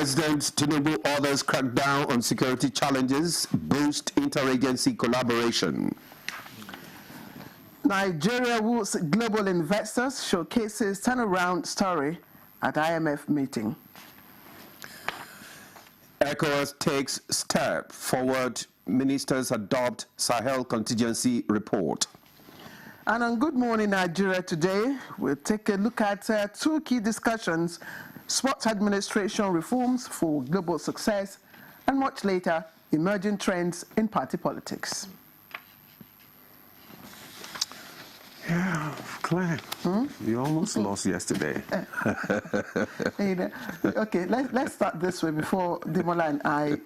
President Tinubu orders crackdown on security challenges, boost interagency collaboration. Nigeria woo's global investors showcases turnaround story at IMF meeting. ECOWAS takes step forward. Ministers adopt Sahel contingency report. And on Good Morning Nigeria today, we'll take a look at two key discussions: sports administration reforms for global success, and much later, emerging trends in party politics. Yeah, Claire, you almost lost yesterday. Okay, let's start this way before Demola and I,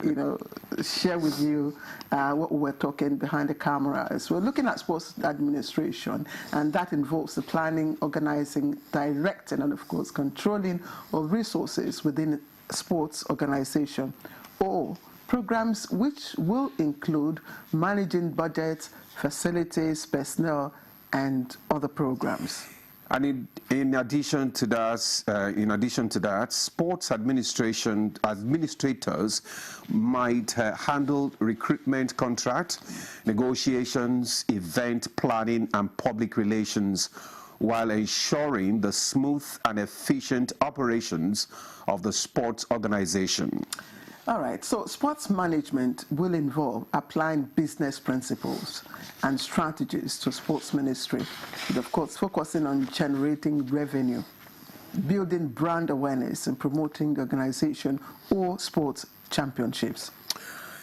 share with you what we were talking behind the cameras. We're looking at sports administration, and that involves the planning, organizing, directing, and of course controlling of resources within sports organization, or programs which will include managing budgets, facilities, personnel, and other programs. And in addition to that, sports administrators might handle recruitment contract, negotiations, event planning, and public relations, while ensuring the smooth and efficient operations of the sports organization. All right, so sports management will involve applying business principles and strategies to sports ministry, and of course focusing on generating revenue, building brand awareness, and promoting the organization or sports championships.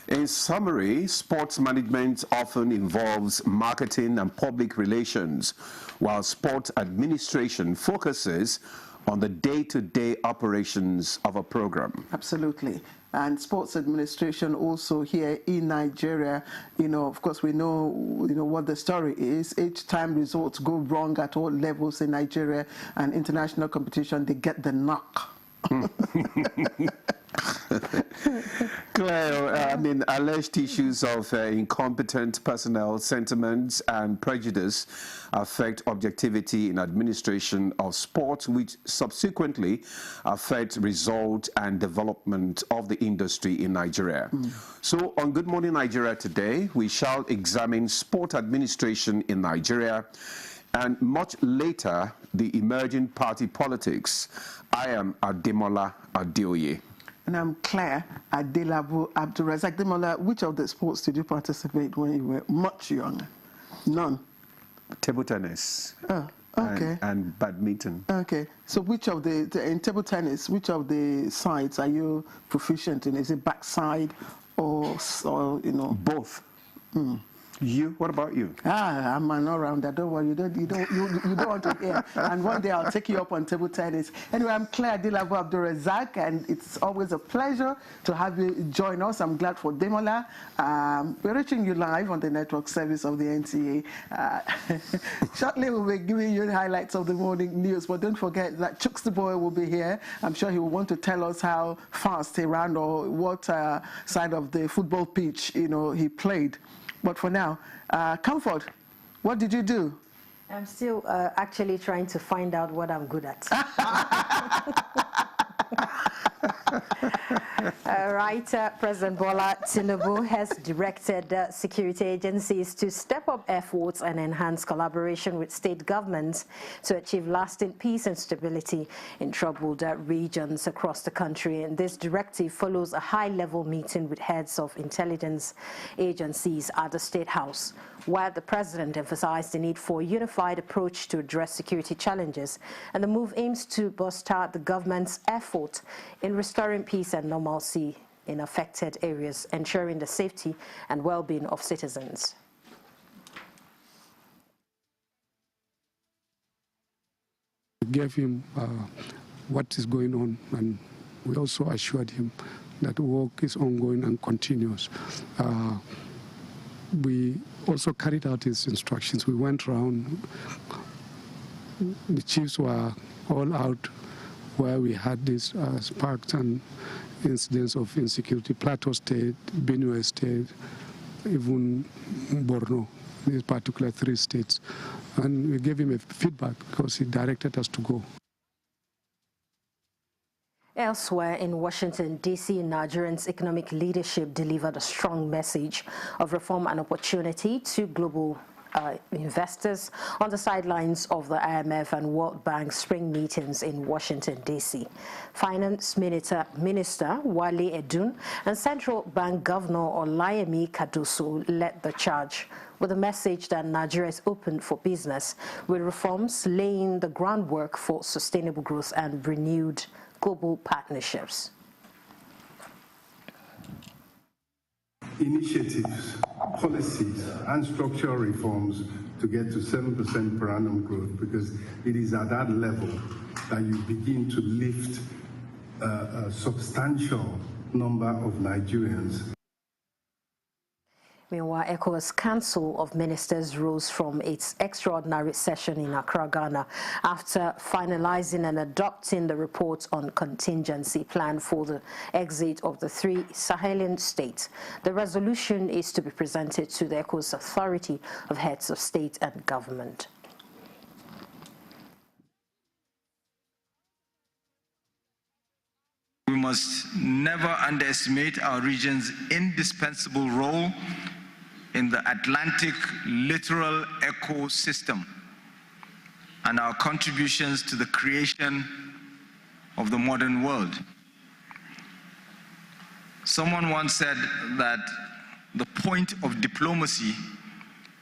In summary, sports management often involves marketing and public relations, while sports administration focuses on the day-to-day operations of a program. Absolutely. And sports administration also here in Nigeria, of course we know, what the story is. Each time results go wrong at all levels in Nigeria and international competition, they get the knock. Claire, alleged issues of incompetent personnel, sentiments, and prejudice affect objectivity in administration of sport, which subsequently affect result and development of the industry in Nigeria. So on Good Morning Nigeria today, we shall examine sport administration in Nigeria, and much later, the emerging party politics. I am Ademola Adeoye. And I'm Claire Adelabu Abdulrazak. Demola, which of the sports did you participate when you were much younger? None. Table tennis. Oh, okay. And badminton. Okay. So which of in table tennis, which of the sides are you proficient in? Is it backside or Both. You? What about you? I'm an all-rounder. Don't worry. You don't want to hear. And one day I'll take you up on table tennis. Anyway, I'm Claire Adelabu Abdulrazak, and it's always a pleasure to have you join us. I'm glad for Demola. We're reaching you live on the network service of the NTA. Shortly, we'll be giving you the highlights of the morning news. But don't forget that Chuks the boy will be here. I'm sure he will want to tell us how fast he ran or what side of the football pitch he played. But for now, Comfort, what did you do? I'm still actually trying to find out what I'm good at. President Bola Tinubu has directed security agencies to step up efforts and enhance collaboration with state governments to achieve lasting peace and stability in troubled regions across the country. And this directive follows a high-level meeting with heads of intelligence agencies at the State House, where the president emphasized the need for a unified approach to address security challenges. And the move aims to bolster the government's effort in restoring peace and normalcy in affected areas, ensuring the safety and well-being of citizens. We gave him what is going on, and we also assured him that work is ongoing and continuous. We also carried out his instructions. We went around, the chiefs were all out where we had these sparks and incidents of insecurity: Plateau State, Benue State, even Borno, these particular 3 states. And we gave him a feedback because he directed us to go. Elsewhere in Washington, D.C., Nigerians' economic leadership delivered a strong message of reform and opportunity to global investors on the sidelines of the IMF and World Bank spring meetings in Washington, D.C. Finance Minister Wale Edun and Central Bank Governor Olayemi Kadoso led the charge with a message that Nigeria is open for business, with reforms laying the groundwork for sustainable growth and renewed global partnerships. Initiatives, policies, and structural reforms to get to 7% per annum growth, because it is at that level that you begin to lift a substantial number of Nigerians. Meanwhile, ECOWAS Council of Ministers rose from its extraordinary session in Accra, Ghana, after finalizing and adopting the report on contingency plan for the exit of the 3 Sahelian states. The resolution is to be presented to the ECOWAS Authority of Heads of State and Government. We must never underestimate our region's indispensable role in the Atlantic littoral ecosystem and our contributions to the creation of the modern world. Someone once said that the point of diplomacy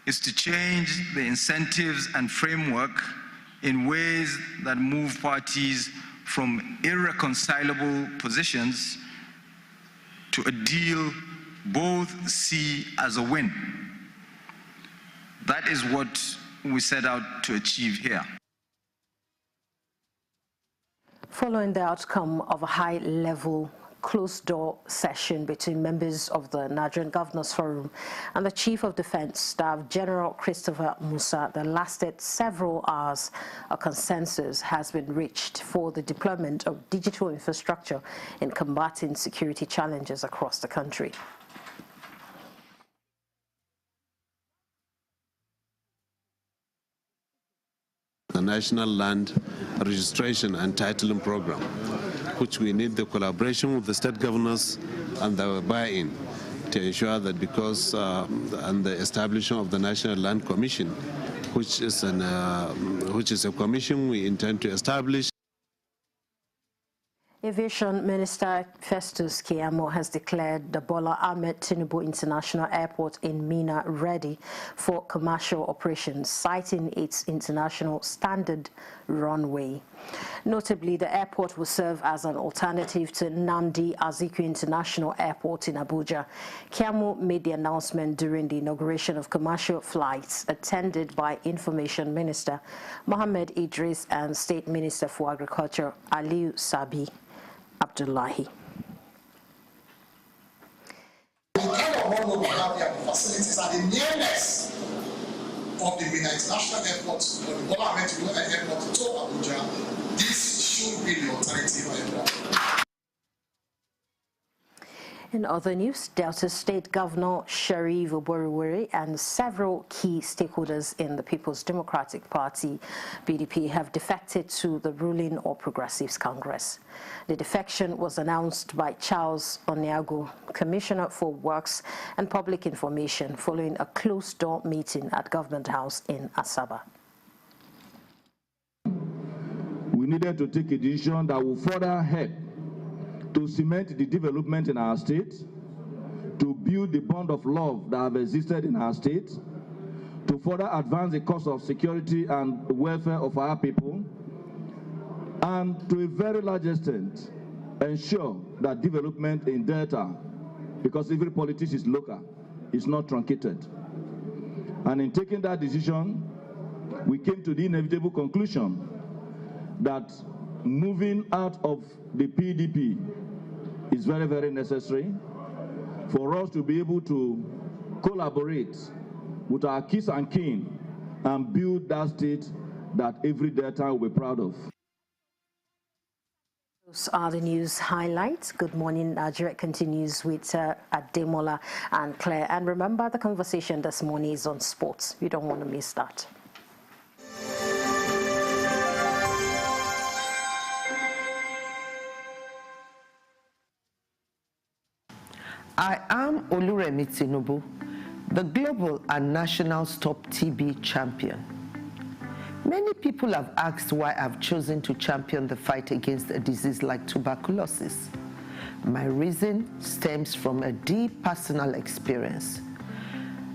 is to change the incentives and framework in ways that move parties from irreconcilable positions to a deal both see as a win. That is what we set out to achieve here. Following the outcome of a high-level closed-door session between members of the Nigerian Governors Forum and the Chief of Defense Staff, General Christopher Musa, that lasted several hours, a consensus has been reached for the deployment of digital infrastructure in combating security challenges across the country. The National Land Registration and Titling Program, which we need the collaboration with the state governors and the buy-in to ensure that, because and the establishment of the National Land Commission, which is a commission we intend to establish. Aviation Minister Festus Keyamo has declared the Bola Ahmed Tinubu International Airport in Minna ready for commercial operations, citing its international standard runway. Notably, the airport will serve as an alternative to Nnamdi Azikiwe International Airport in Abuja. Keyamo made the announcement during the inauguration of commercial flights, attended by Information Minister Mohammed Idris and State Minister for Agriculture Aliyu Sabi Abdullahi. The kind of runway we have here, the facilities and the nearness of the Minna International Airport or the Bola Ahmed Tinubu Airport to Abuja, this should be the alternative airport. In other news, Delta State Governor Sheriff Oboriwere and several key stakeholders in the People's Democratic Party, PDP, have defected to the ruling All Progressives Congress. The defection was announced by Charles Oniago, Commissioner for Works and Public Information, following a closed-door meeting at Government House in Asaba. We needed to take a decision that will further help to cement the development in our state, to build the bond of love that have existed in our state, to further advance the cause of security and welfare of our people, and to a very large extent, ensure that development in Delta, because every politician is local, is not truncated. And in taking that decision, we came to the inevitable conclusion that moving out of the PDP is very, very necessary for us to be able to collaborate with our kith and kin and build that state that every Delta will be proud of. Those are the news highlights. Good morning, Nigeria continues with Ademola and Claire. And remember, the conversation this morning is on sports. You don't want to miss that. I am Oluremi Tinubu, the global and national Stop TB champion. Many people have asked why I've chosen to champion the fight against a disease like tuberculosis. My reason stems from a deep personal experience.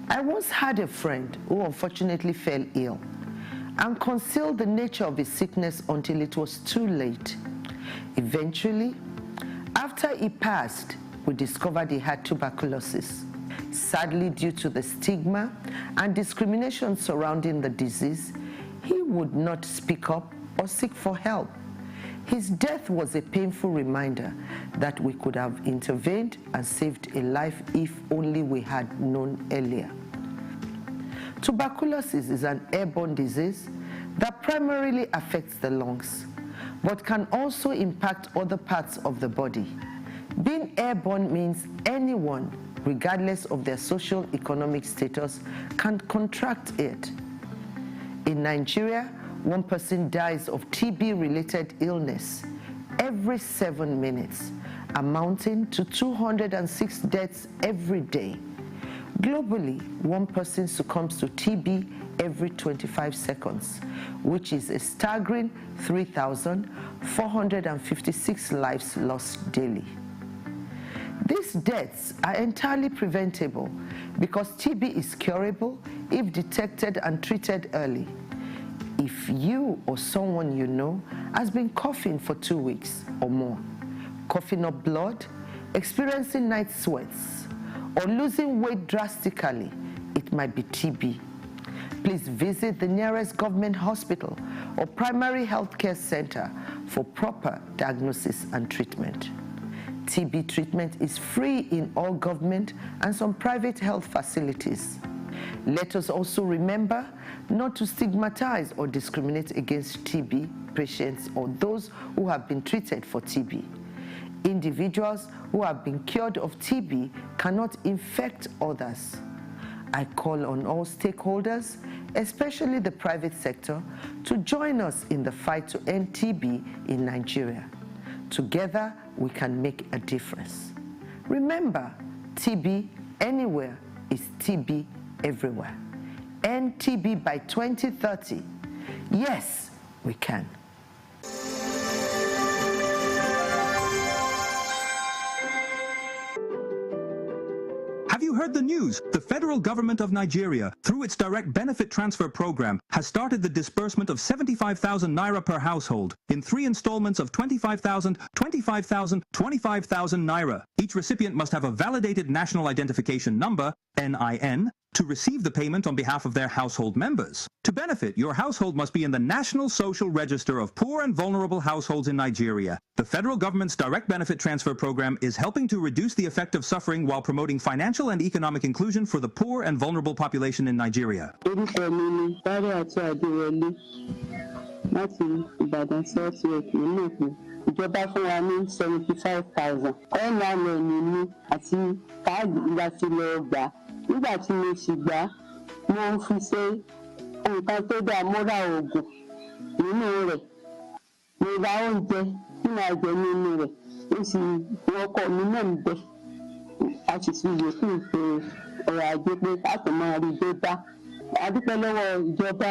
I once had a friend who unfortunately fell ill and concealed the nature of his sickness until it was too late. Eventually, after he passed, we discovered he had tuberculosis. Sadly, due to the stigma and discrimination surrounding the disease, he would not speak up or seek for help. His death was a painful reminder that we could have intervened and saved a life if only we had known earlier. Tuberculosis is an airborne disease that primarily affects the lungs, but can also impact other parts of the body. Being airborne means anyone, regardless of their social-economic status, can contract it. In Nigeria, one person dies of TB-related illness every 7 minutes, amounting to 206 deaths every day. Globally, one person succumbs to TB every 25 seconds, which is a staggering 3,456 lives lost daily. These deaths are entirely preventable because TB is curable if detected and treated early. If you or someone you know has been coughing for 2 weeks or more, coughing up blood, experiencing night sweats, or losing weight drastically, it might be TB. Please visit the nearest government hospital or primary health care center for proper diagnosis and treatment. TB treatment is free in all government and some private health facilities. Let us also remember not to stigmatize or discriminate against TB patients or those who have been treated for TB. Individuals who have been cured of TB cannot infect others. I call on all stakeholders, especially the private sector, to join us in the fight to end TB in Nigeria. Together, we can make a difference. Remember, TB anywhere is TB everywhere. End TB by 2030. Yes, we can. Have you heard the news? The federal government of Nigeria, through its direct benefit transfer program, has started the disbursement of 75,000 naira per household in 3 installments of 25,000, 25,000, 25,000 naira. Each recipient must have a validated national identification number, NIN, to receive the payment on behalf of their household members. To benefit, your household must be in the National Social Register of Poor and Vulnerable Households in Nigeria. The federal government's direct benefit transfer program is helping to reduce the effect of suffering while promoting financial and economic inclusion for the poor and vulnerable population in Nigeria. Ìjọba fún wa ní 75,000 NIN ní àti káàdì láti lọ gbà. Nígbà tí mo sì gbà, mo ń fi ṣe nǹkan tó dáa, mo ra oògùn nínú rẹ̀, mo ra oúnjẹ tí màá jẹ nínú rẹ̀, ó sì ọkọ mi náà ń bẹ. A sì fi yòókù ṣe ọrọ̀ ajé pé ká tó máa rí gbé bá. A dúpẹ́ lọ́wọ́ ìjọba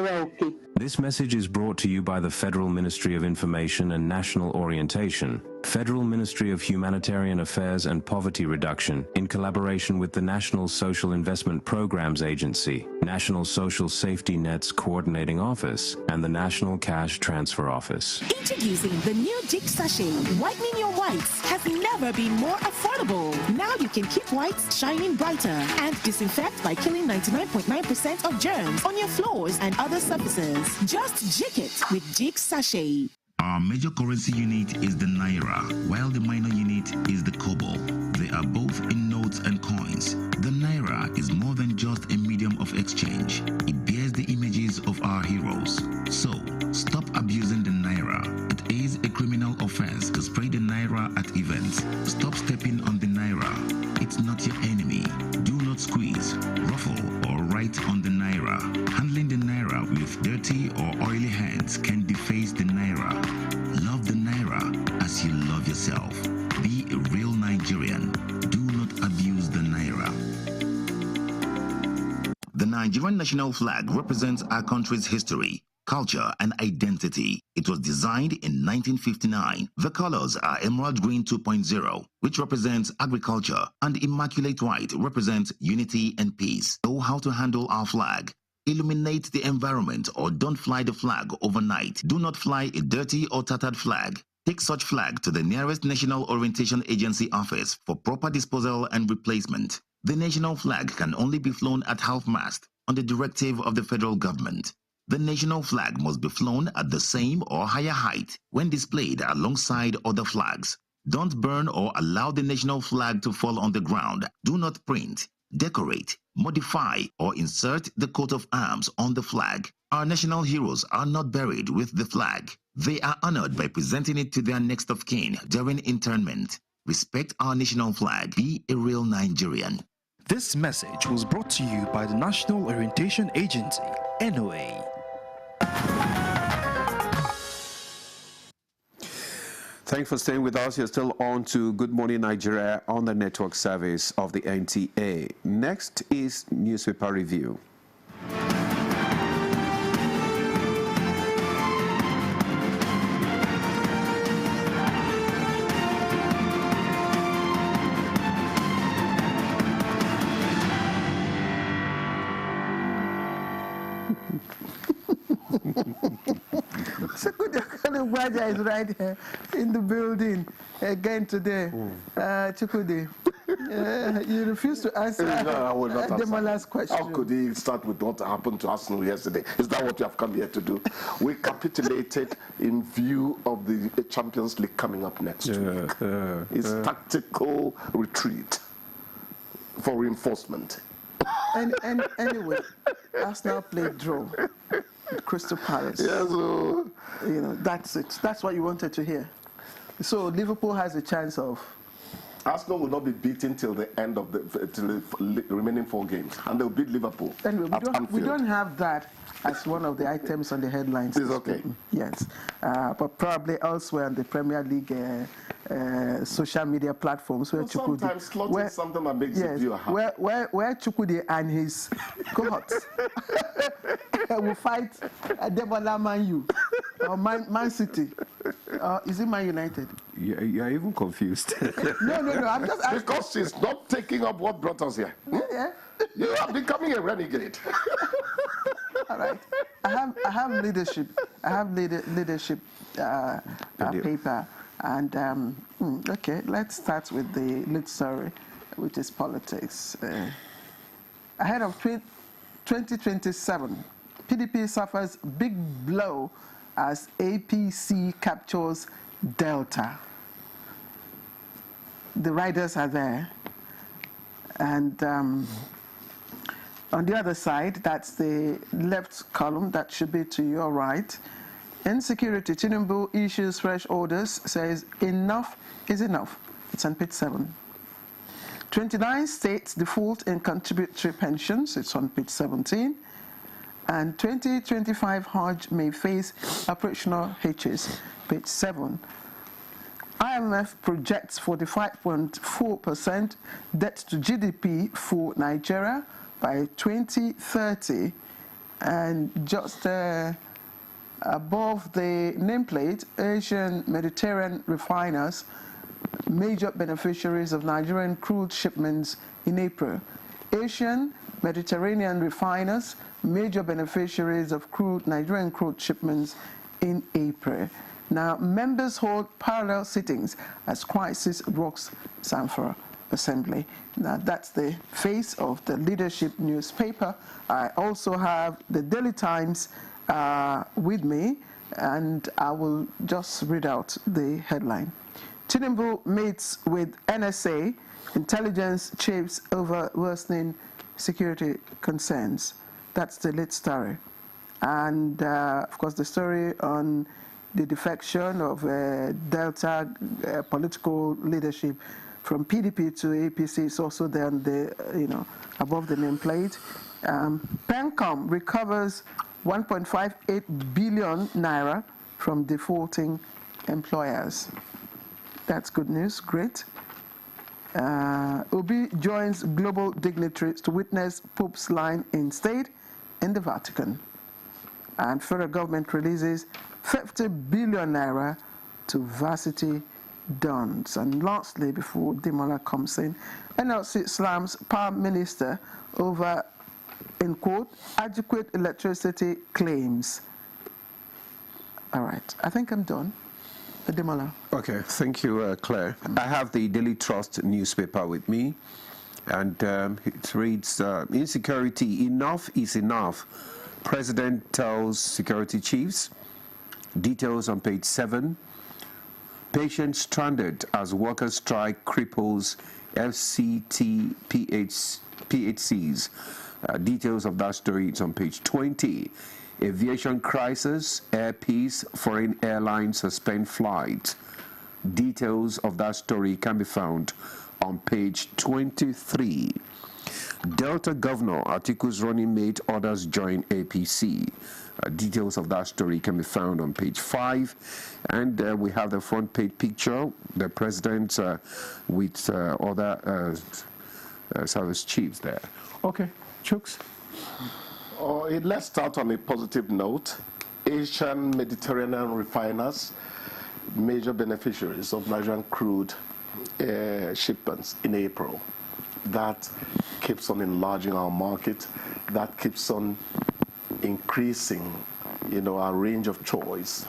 wa òkè. This message is brought to you by the Federal Ministry of Information and National Orientation, Federal Ministry of Humanitarian Affairs and Poverty Reduction, in collaboration with the National Social Investment Programs Agency, National Social Safety Nets Coordinating Office, and the National Cash Transfer Office. Introducing the new Jig Sachet. Whitening your whites has never been more affordable. Now you can keep whites shining brighter and disinfect by killing 99.9% of germs on your floors and other surfaces. Just jig it with Jig Sachet. Our major currency unit is the Naira, while the minor unit is the Kobo. They are both in notes and coins. The Naira is more than just a medium of exchange. It bears the images of our heroes. So, stop abusing the Naira. It is a criminal offense to spray the Naira at events. Stop stepping on the Naira. It's not your enemy. Do not squeeze, ruffle, or write on the Naira. Handling the Naira with dirty or oily hands can deface the Naira. Love the Naira as you love yourself. Be a real Nigerian. Nigerian national flag represents our country's history, culture, and identity. It was designed in 1959. The colors are Emerald Green 2.0, which represents agriculture, and Immaculate White represents unity and peace. Know how to handle our flag. Illuminate the environment or don't fly the flag overnight. Do not fly a dirty or tattered flag. Take such flag to the nearest National Orientation Agency office for proper disposal and replacement. The national flag can only be flown at half-mast on the directive of the federal government. The national flag must be flown at the same or higher height when displayed alongside other flags. Don't burn or allow the national flag to fall on the ground. Do not print, decorate, modify, or insert the coat of arms on the flag. Our national heroes are not buried with the flag. They are honored by presenting it to their next of kin during interment. Respect our national flag. Be a real Nigerian. This message was brought to you by the National Orientation Agency, NOA. Thanks for staying with us. You're still on to Good Morning Nigeria on the network service of the NTA. Next is Newspaper Review. Gwaja is right here in the building again today. Chukwudi, you refuse to answer Demola's question. How could he start with what happened to Arsenal yesterday? Is that what you have come here to do? We capitulated in view of the Champions League coming up next week. It's tactical retreat for reinforcement. And anyway, Arsenal played draw. Crystal Palace. Yes, you know, that's it. That's what you wanted to hear. So Liverpool has a chance of. Arsenal will not be beaten till the end of the remaining 4 games, and they'll beat Liverpool. Anyway, we don't have that as one of the items on the headlines. It's okay. Yes, but probably elsewhere on the Premier League social media platforms where Chukwudi, sometimes slotting something that makes the viewer happy. Where Chukwudi and his cohorts will fight Debola Man U or Man City. Is it Man United? You're even confused. No. I'm just asking. Because she's not taking up what brought us here. Yeah. You are becoming a renegade. All right. I have leadership. I have leadership paper. And okay, let's start with the lead story, which is politics. Ahead of 2027, PDP suffers big blow as APC captures Delta. The riders are there. And on the other side, that's the left column, that should be to your right. Insecurity, Tinubu issues fresh orders, says enough is enough. It's on page 7. 29 states default in contributory pensions, it's on page 17. And 2025 Hajj may face operational hitches, page 7. IMF projects 45.4% debt to GDP for Nigeria by 2030, and just above the nameplate, Asian Mediterranean refiners, major beneficiaries of Nigerian crude shipments in April. Asian Mediterranean refiners, major beneficiaries of Nigerian crude shipments in April. Now, members hold parallel sittings as crisis rocks Zamfara Assembly. Now, that's the face of the leadership newspaper. I also have the Daily Times with me, and I will just read out the headline. Tinubu meets with NSA intelligence chiefs over worsening security concerns. That's the lead story. And, of course, the story on the defection of Delta political leadership from PDP to APC is also there on the, above the nameplate. PENCOM recovers 1.58 billion naira from defaulting employers. That's good news, great. Obi joins global dignitaries to witness Pope's line in state. in the Vatican. And federal government releases 50 billion naira to varsity dons. And lastly, before Demola comes in, NLC slams power minister over, in quote, adequate electricity claims. All right, I think I'm done. Demola. Okay, thank you, Claire. I have the Daily Trust newspaper with me, and it reads, insecurity, enough is enough. President tells security chiefs. Details on page 7. Patients stranded as workers strike cripples FCT PHCs. Details of that story is on page 20. Aviation crisis, Air Peace, foreign airlines suspend flights. Details of that story can be found on page 23. Delta Governor Atiku's running mate orders join APC. Details of that story can be found on page 5. And we have the front page picture, the president with other service chiefs there. Okay, Chooks. Let's start on a positive note. Asian Mediterranean refiners, major beneficiaries of Nigerian crude shipments in April. That keeps on enlarging our market. That keeps on increasing, our range of choice,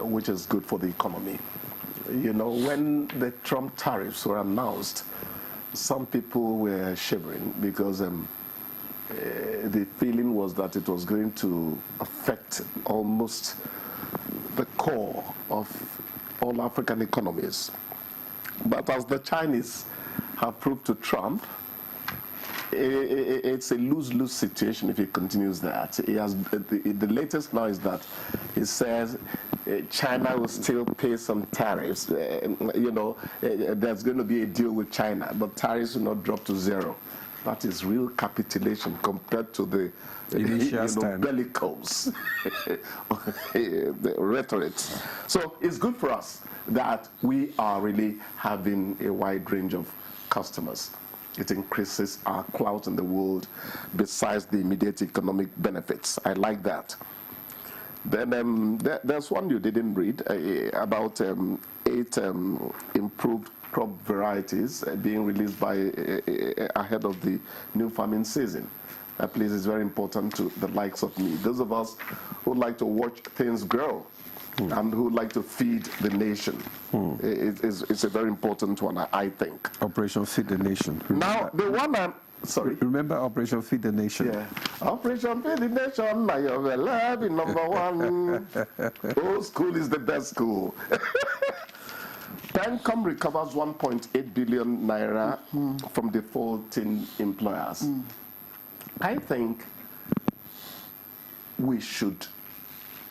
which is good for the economy. When the Trump tariffs were announced, some people were shivering because the feeling was that it was going to affect almost the core of all African economies. But as the Chinese have proved to Trump, it's a lose-lose situation if he continues that. The latest now is that he says China will still pay some tariffs. There's going to be a deal with China, but tariffs will not drop to 0. That is real capitulation compared to the bellicose the rhetoric. So it's good for us that we are really having a wide range of customers. It increases our clout in the world besides the immediate economic benefits. I like that. Then there's one you didn't read about 8 improved crop varieties being released ahead of the new farming season. That place is very important to the likes of me. Those of us who like to watch things grow and who like to feed the nation. It's a very important one, I think. Operation Feed the Nation. Now, the one sorry. Remember Operation Feed the Nation? Yeah. Operation Feed the Nation, now you're loving number 1. Old school is the best school. Pencom recovers 1.8 billion naira from defaulting employers. I think we should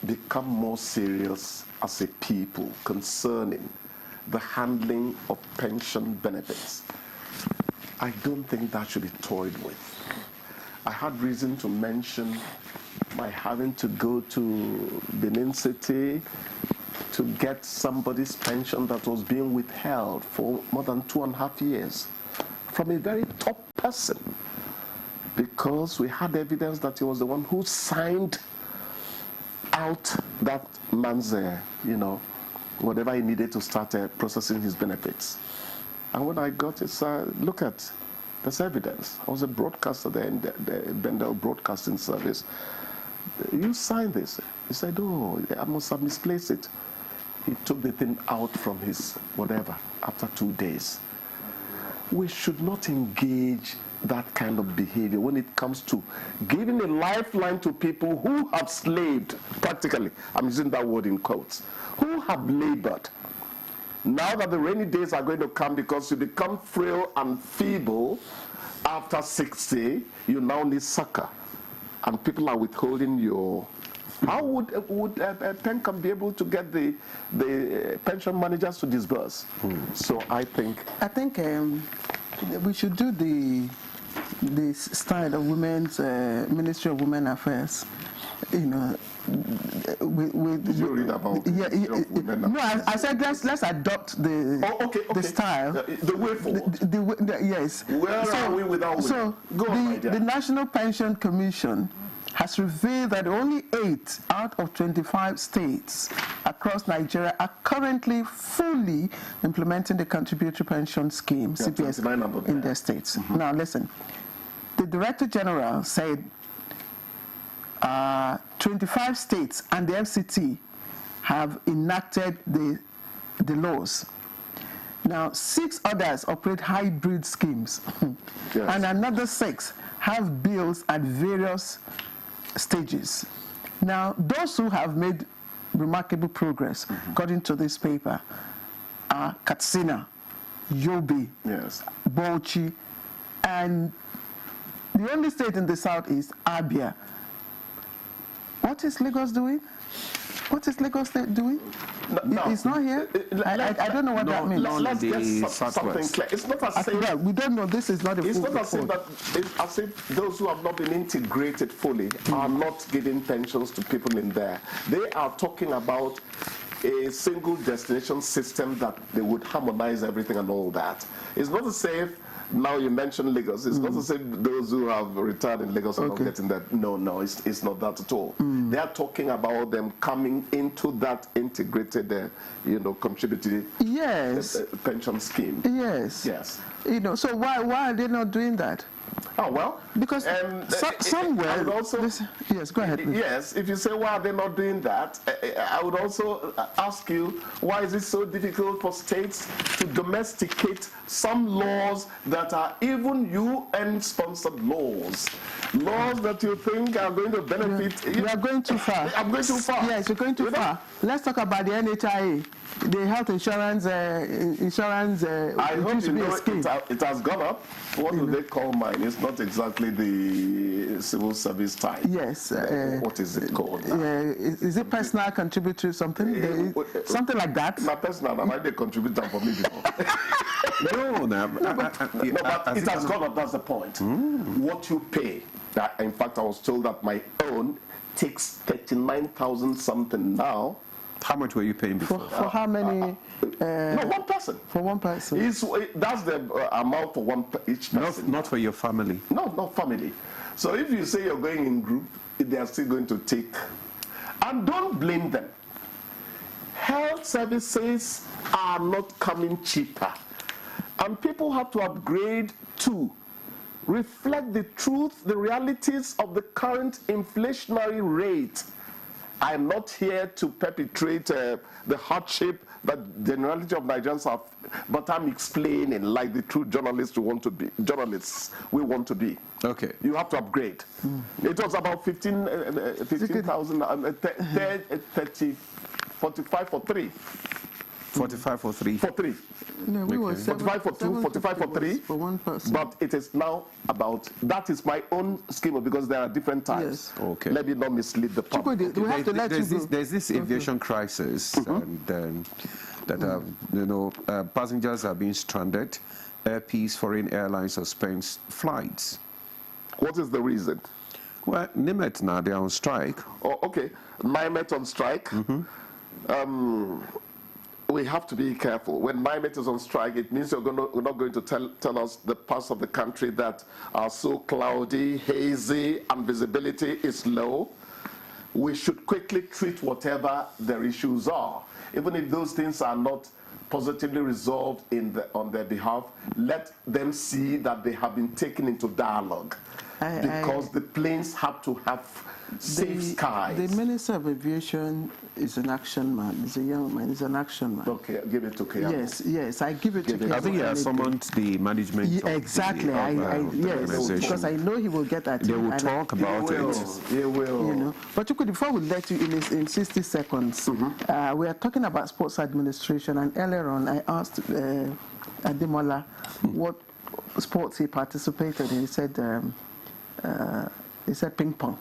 become more serious as a people concerning the handling of pension benefits. I don't think that should be toyed with. I had reason to mention my having to go to Benin City to get somebody's pension that was being withheld for more than 2.5 years from a very top person, because we had evidence that he was the one who signed out that man's, whatever he needed to start processing his benefits. And when I got it, look at, there's evidence. I was a broadcaster there in the Bendel Broadcasting Service. You signed this. He said, oh, I must have misplaced it. He took the thing out from his whatever after 2 days. We should not engage that kind of behavior when it comes to giving a lifeline to people who have slaved, practically, I'm using that word in quotes, who have labored. Now that the rainy days are going to come, because you become frail and feeble after 60, you now need succor. And people are withholding your... How would Pencom be able to get the pension managers to disburse? So I think we should do the style of women's Ministry of Women Affairs. Did you read about Ministry of Women Affairs? No, I said let's adopt the style. The way forward. Yes. Where are we without women? So the National Pension Commission has revealed that only 8 out of 25 states across Nigeria are currently fully implementing the contributory pension scheme, CPS, in their states. Now listen, the Director General said 25 states and the FCT have enacted the laws. Now, 6 others operate hybrid schemes, and another 6 have bills at various stages. Now, those who have made remarkable progress, according to this paper, are Katsina, Yobe, Bauchi, and the only state in the south is Abia. What is Lagos doing? What is Lagos State doing? It's not here. I don't know what that means. Let's get something clear. It's not as if we don't know. This is not a full report. It's not as if those who have not been integrated fully are not giving pensions to people in there. They are talking about a single destination system that they would harmonize everything and all that. It's not the same. Now you mentioned Lagos. It's not the same. Those who have retired in Lagos are not getting that. No, it's not that at all. They are talking about them coming into that integrated, contributory pension scheme. Yes. So why are they not doing that? Oh, well, because somewhere. Yes, go ahead. Please. Yes, if you say why are they not doing that, I would also ask you, why is it so difficult for states to domesticate some laws that are even UN-sponsored laws that you think are going to benefit? You are going too far. I'm going too far. Yes, you're going too far. Let's talk about the NHIA, the health insurance. I hope you know it has gone up. What do they call mine? It's not exactly the civil service type. Yes. What is it called? Is it personal contributory something? Something like that? My personal, I might they contribute that for me before. But it has gone up, that's the point. What you pay. In fact, I was told that my own takes 39,000 something now. How much were you paying before? For how many? No, one person. For one person. That's the amount for each person. Not for your family. No, not family. So if you say you're going in group, they are still going to take. And don't blame them. Health services are not coming cheaper. And people have to upgrade to reflect the truth, the realities of the current inflationary rate. I'm not here to perpetrate the hardship that the generality of Nigerians have, but I'm explaining like the true journalists we want to be. Okay. You have to upgrade. It was about 15,000, 45 for 3. 45 for 3. For 3. No, we were 45 for 2, 45 for 3. For one person. But it is now about, that is my own scheme because there are different types. Yes. Okay. Let me not mislead the public. We have to let you go. There's this aviation crisis, and that passengers are being stranded. Air Peace foreign airlines suspends flights. What is the reason? Well, NIMET now, they're on strike. Oh, okay. NIMET on strike. We have to be careful. When NIMET is on strike, it means we're not going to tell us the parts of the country that are so cloudy, hazy, and visibility is low. We should quickly treat whatever their issues are. Even if those things are not positively resolved on their behalf, let them see that they have been taken into dialogue. Because the planes have to have safe skies. The Minister of Aviation is an action man. He's a young man. He's an action man. Okay, give it to Keyamo. Yes, I give it to Keyamo. I think he has summoned the management. Exactly. Yes, because I know he will get at it. They will talk about it. He will. But before we let you in 60 seconds, we are talking about sports administration, and earlier on I asked Ademola what sports he participated in. He said ping pong.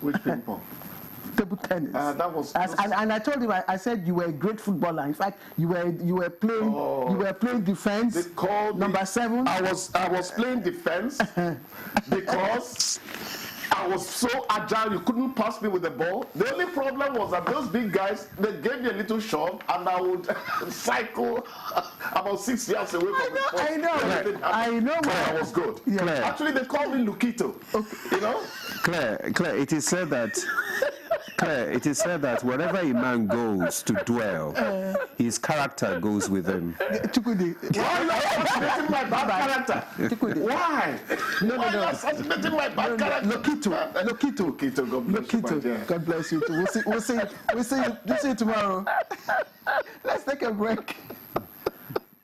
Which ping pong? Table tennis. That was. And I told him, I said you were a great footballer. In fact, you were playing defense. They called number 7. I was playing defense because I was so agile, you couldn't pass me with the ball. The only problem was that those big guys, they gave me a little shove, and I would cycle about 6 yards away from the ball. I know. But I was good. Claire. Actually, they called me Lukito. You know? Claire, it is said that wherever a man goes to dwell, his character goes with him. Why are you assassinating my bad character? Why? Why are you assassinating my bad character? Lokito, God bless you. We'll see you tomorrow. Let's take a break.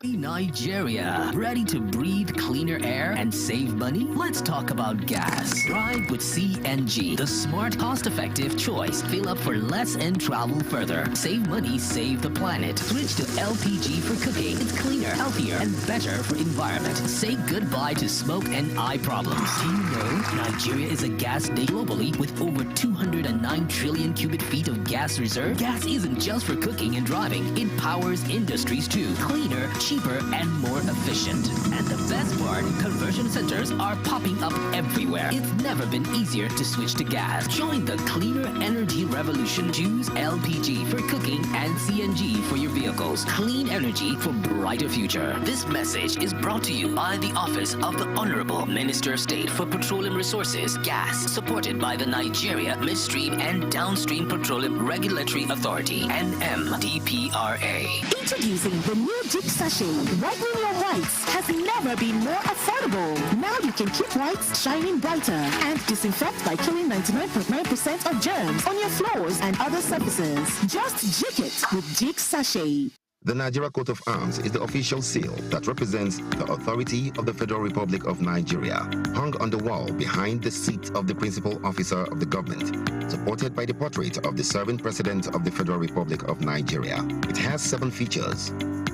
Nigeria, ready to breathe cleaner air and save money? Let's talk about gas. Drive with CNG, the smart, cost-effective choice. Fill up for less and travel further. Save money, save the planet. Switch to LPG for cooking. It's cleaner, healthier, and better for environment. Say goodbye to smoke and eye problems. Do you know Nigeria is a gas state globally with over 209 trillion cubic feet of gas reserve? Gas isn't just for cooking and driving. It powers industries too. Cleaner, cheaper, and more efficient. And the best part, conversion centers are popping up everywhere. It's never been easier to switch to gas. Join the cleaner energy revolution. Choose LPG for cooking and CNG for your vehicles. Clean energy for brighter future. This message is brought to you by the Office of the Honorable Minister of State for Petroleum Resources, Gas, supported by the Nigeria Midstream and Downstream Petroleum Regulatory Authority, NMDPRA. Introducing the new Jig Sachet. Whitening your whites has never been more affordable. Now you can keep whites shining brighter and disinfect by killing 99.9% of germs on your floors and other surfaces. Just jig it with Jig Sachet. The Nigeria Coat of Arms is the official seal that represents the authority of the Federal Republic of Nigeria, hung on the wall behind the seat of the principal officer of the government, supported by the portrait of the serving president of the Federal Republic of Nigeria. It has 7 features.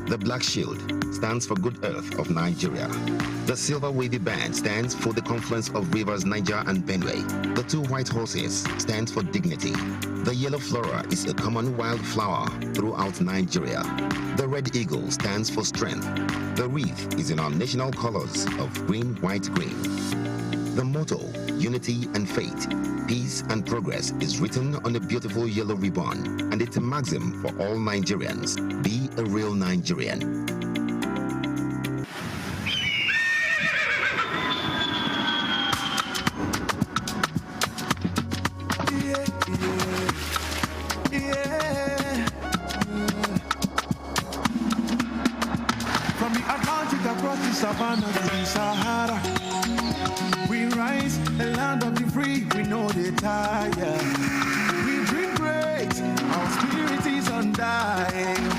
The black shield stands for Good Earth of Nigeria. The silver wavy band stands for the confluence of rivers Niger and Benue. The 2 white horses stands for dignity. The yellow flora is a common wildflower throughout Nigeria. The red eagle stands for strength. The wreath is in our national colors of green, white, green. The motto, unity and faith, peace and progress, is written on a beautiful yellow ribbon, and it's a maxim for all Nigerians. Be a real Nigerian. From the Atlantic across the savannah to the Sahara, we rise, a land of the free, we know they tire. We dream great, our spirit is undying.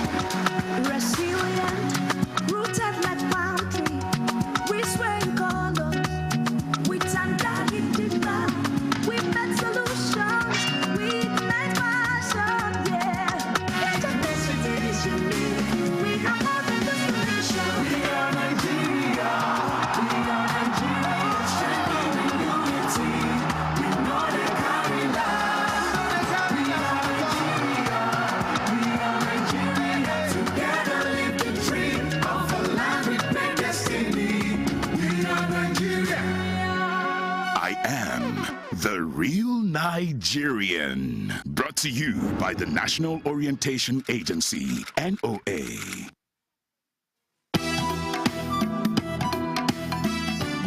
Resilient, rooted like palm tree, we sway in color, we turn down in deeper, we make solutions, we ignite passion, yeah. Diversity is unique, we have more than the solution. We are Nigeria, strength in unity, we know they carry life. We are Nigeria, together live the dream of a land with great destiny. We are Nigeria. I am the real Nigerian. Brought to you by the National Orientation Agency, NOA.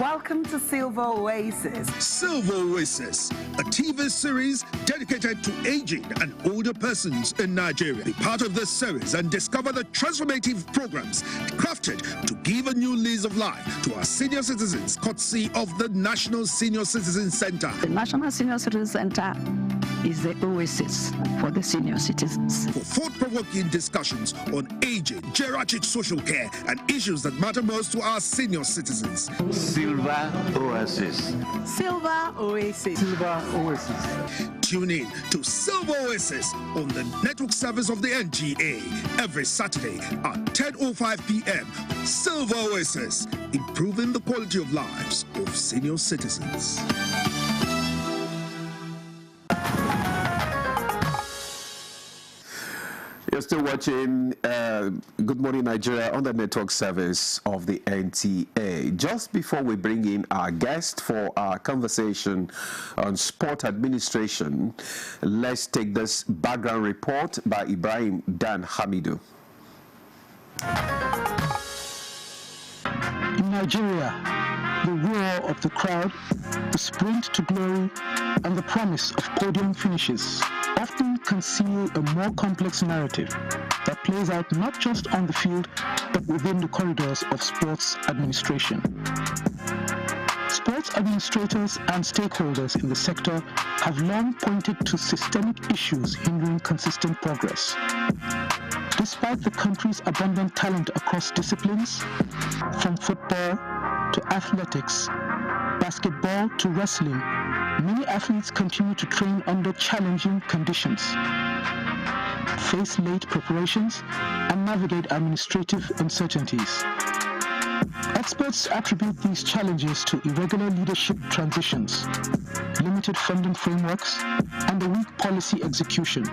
Welcome to Silver Oasis. Silver Oasis, a TV series dedicated to aging and older persons in Nigeria. Be part of this series and discover the transformative programs crafted to give a new lease of life to our senior citizens, courtesy of the National Senior Citizen Center. The National Senior Citizen Center is the oasis for the senior citizens. For thought-provoking discussions on aging, geriatric social care, and issues that matter most to our senior citizens. Silver Oasis. Silver Oasis. Silver Oasis. Tune in to Silver Oasis on the network service of the NGA every Saturday at 10:05 p.m. Silver Oasis, improving the quality of lives of senior citizens. You're still watching Good Morning Nigeria on the network service of the NTA. Just before we bring in our guest for our conversation on sport administration, let's take this background report by Ibrahim Dan Hamidu. In Nigeria, the roar of the crowd, the sprint to glory, and the promise of podium finishes often conceal a more complex narrative that plays out not just on the field, but within the corridors of sports administration. Sports administrators and stakeholders in the sector have long pointed to systemic issues hindering consistent progress. Despite the country's abundant talent across disciplines, from football to athletics, basketball to wrestling, many athletes continue to train under challenging conditions, face late preparations, and navigate administrative uncertainties. Experts attribute these challenges to irregular leadership transitions, limited funding frameworks, and a weak policy execution.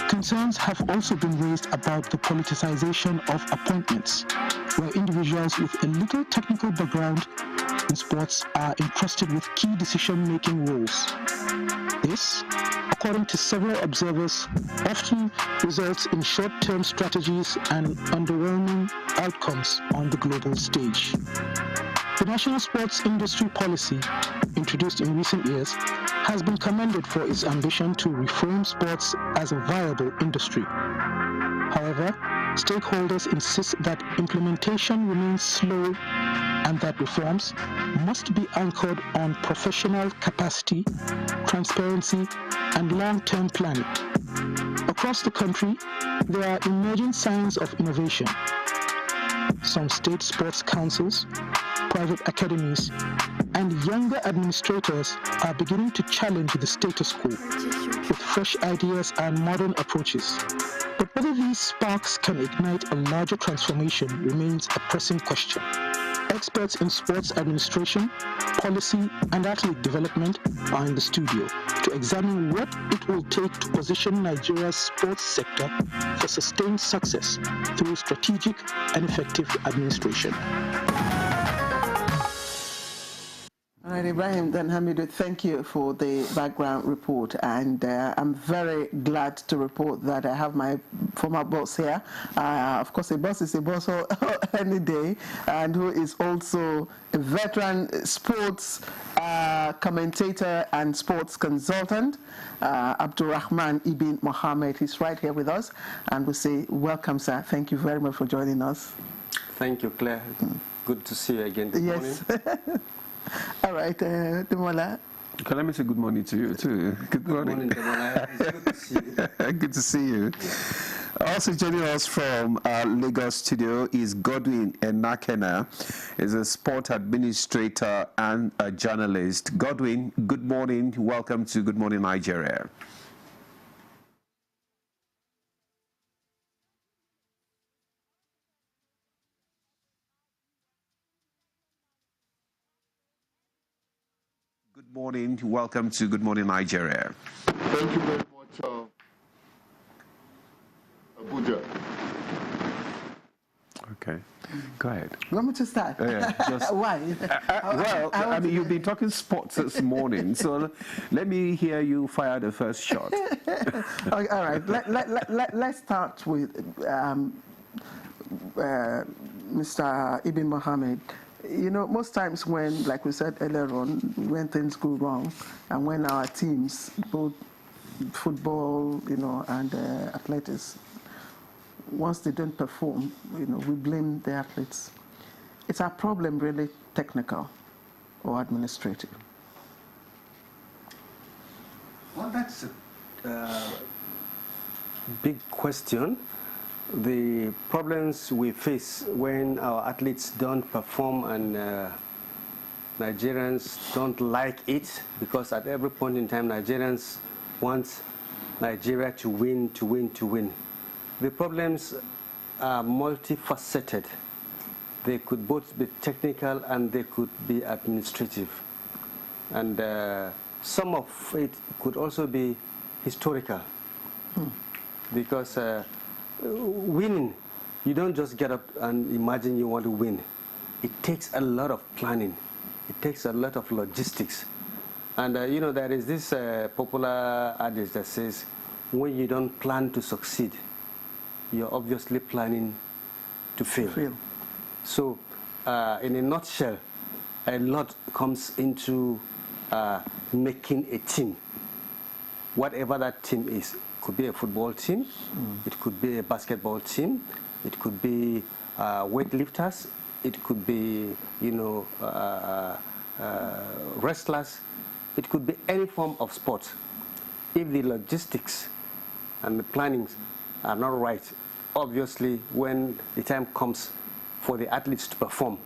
Concerns have also been raised about the politicization of appointments, where individuals with a little technical background in sports are entrusted with key decision-making roles. This, according to several observers, often results in short-term strategies and underwhelming outcomes on the global stage. The National Sports Industry Policy, introduced in recent years, has been commended for its ambition to reframe sports as a viable industry. However, stakeholders insist that implementation remains slow and that reforms must be anchored on professional capacity, transparency, and long-term planning. Across the country, there are emerging signs of innovation. Some state sports councils, private academies, and younger administrators are beginning to challenge the status quo with fresh ideas and modern approaches. But whether these sparks can ignite a larger transformation remains a pressing question. Experts in sports administration, policy, and athlete development are in the studio to examine what it will take to position Nigeria's sports sector for sustained success through strategic and effective administration. All right, Ibrahim Dan Hamidu, thank you for the background report, and I'm very glad to report that I have my former boss here. Of course, a boss is a boss any day, and who is also a veteran sports commentator and sports consultant, Abdulrahman Ibn Mohammed. He's right here with us, and we say welcome, sir. Thank you very much for joining us. Thank you, Claire. Good to see you again. Good yes. morning. All right, Demola. Okay, let me say good morning to you too. Good morning. Demola. It's good to see you. Good to see you. Also joining us from our Lagos studio is Godwin Enakena. He's a sport administrator and a journalist. Godwin, good morning. Welcome to Good Morning Nigeria. Good morning. Welcome to Good Morning Nigeria. Thank you very much, Abuja. Okay, go ahead. You want me to start? Yeah, just, Why? well, I mean, you've been talking sports this morning, so let me hear you fire the first shot. All right, let's start with Mr. Ibn Mohammed. You know, most times when, like we said earlier on, when things go wrong and when our teams, both football, you know, and athletics, once they don't perform, you know, we blame the athletes. Is our problem really technical or administrative? Well, that's a big question. The problems we face when our athletes don't perform and Nigerians don't like it, because at every point in time Nigerians want Nigeria to win, to win, to win. The problems are multifaceted. They could both be technical and they could be administrative. And some of it could also be historical. because winning, you don't just get up and imagine you want to win. It takes a lot of planning. It takes a lot of logistics. And you know, there is this popular adage that says, when you don't plan to succeed, you're obviously planning to fail. So in a nutshell, a lot comes into making a team. Whatever that team is, could be a football team, it could be a basketball team, it could be weightlifters, it could be, you know, wrestlers, it could be any form of sport. If the logistics and the plannings are not right, obviously when the time comes for the athletes to perform,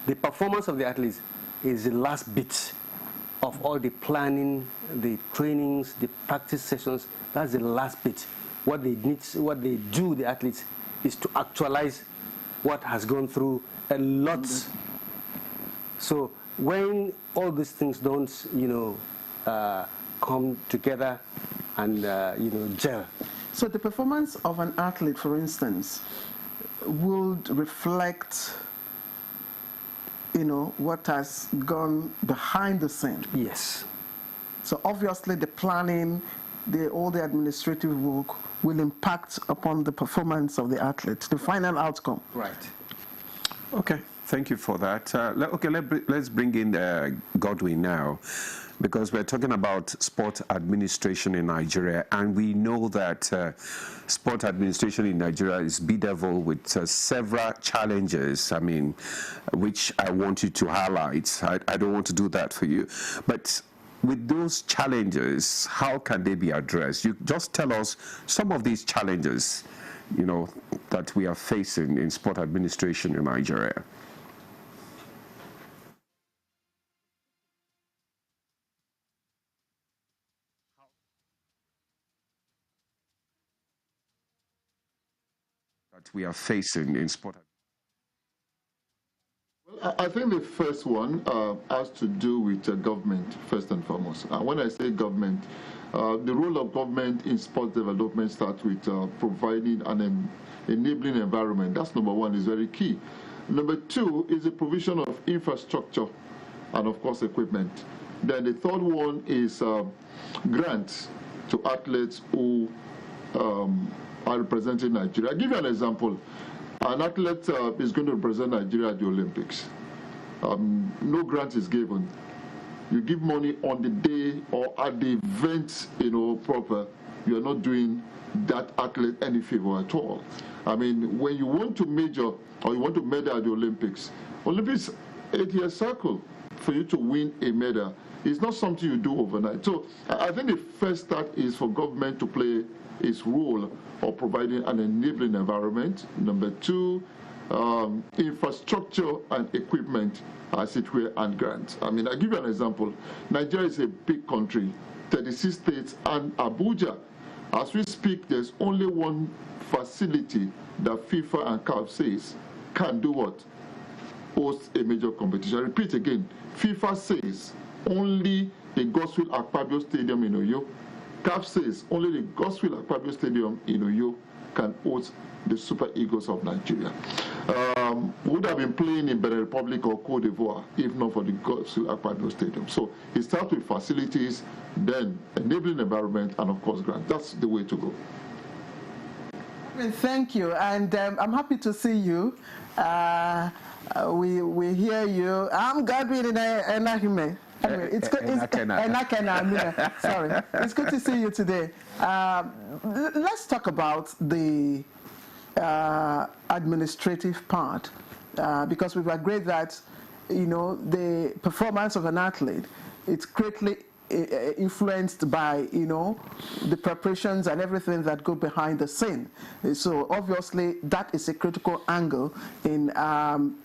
the performance of the athletes is the last bit of all the planning, the trainings, the practice sessions. That's the last bit. What they need, what they do, the athletes, is to actualize what has gone through a lot. So when all these things don't, you know, come together and you know, gel. So the performance of an athlete, for instance, would reflect, you know, what has gone behind the scene. Yes. So obviously the planning, all the administrative work will impact upon the performance of the athlete, the final outcome. Right. Okay, thank you for that. Let's bring in Godwin now, because we're talking about sport administration in Nigeria, and we know that sport administration in Nigeria is bedeviled with several challenges, I mean, which I want you to highlight. I don't want to do that for you. But with those challenges, how can they be addressed? You just tell us some of these challenges, you know, that we are facing in sport administration in Nigeria. That we are facing in sport. Well, I think the first one has to do with government, first and foremost. When I say government, the role of government in sports development starts with providing an enabling environment. That's number one, is very key. Number two is the provision of infrastructure and, of course, equipment. Then the third one is grants to athletes who are representing Nigeria. I'll give you an example. An athlete is going to represent Nigeria at the Olympics. No grant is given. You give money on the day or at the event, you know, proper. You are not doing that athlete any favor at all. I mean, when you want to major or you want to medal at the Olympics 8-year cycle for you to win a medal. It's not something you do overnight. So I think the first start is for government to play its role of providing an enabling environment. Number two, infrastructure and equipment, as it were, and grants. I mean, I'll give you an example. Nigeria is a big country, 36 states and Abuja. As we speak, there's only one facility that FIFA and CAF says can do what? Host a major competition. I repeat again, FIFA says only the Godswill Akpabio Stadium in Oyo. CAF says only the Godswill Akpabio Stadium in Oyo can host the Super Eagles of Nigeria. Would have been playing in Benin Republic or Cote d'Ivoire if not for the Godswill Akpabio Stadium. So it starts with facilities, then enabling environment, and of course grant. That's the way to go. Thank you, and I'm happy to see you. We hear you. I'm Godwin Enahime. Anyway, it's good. Sorry, it's good to see you today. Let's talk about the administrative part, because we've agreed that, you know, the performance of an athlete, it's greatly influenced by, you know, the preparations and everything that go behind the scene. So obviously that is a critical angle in,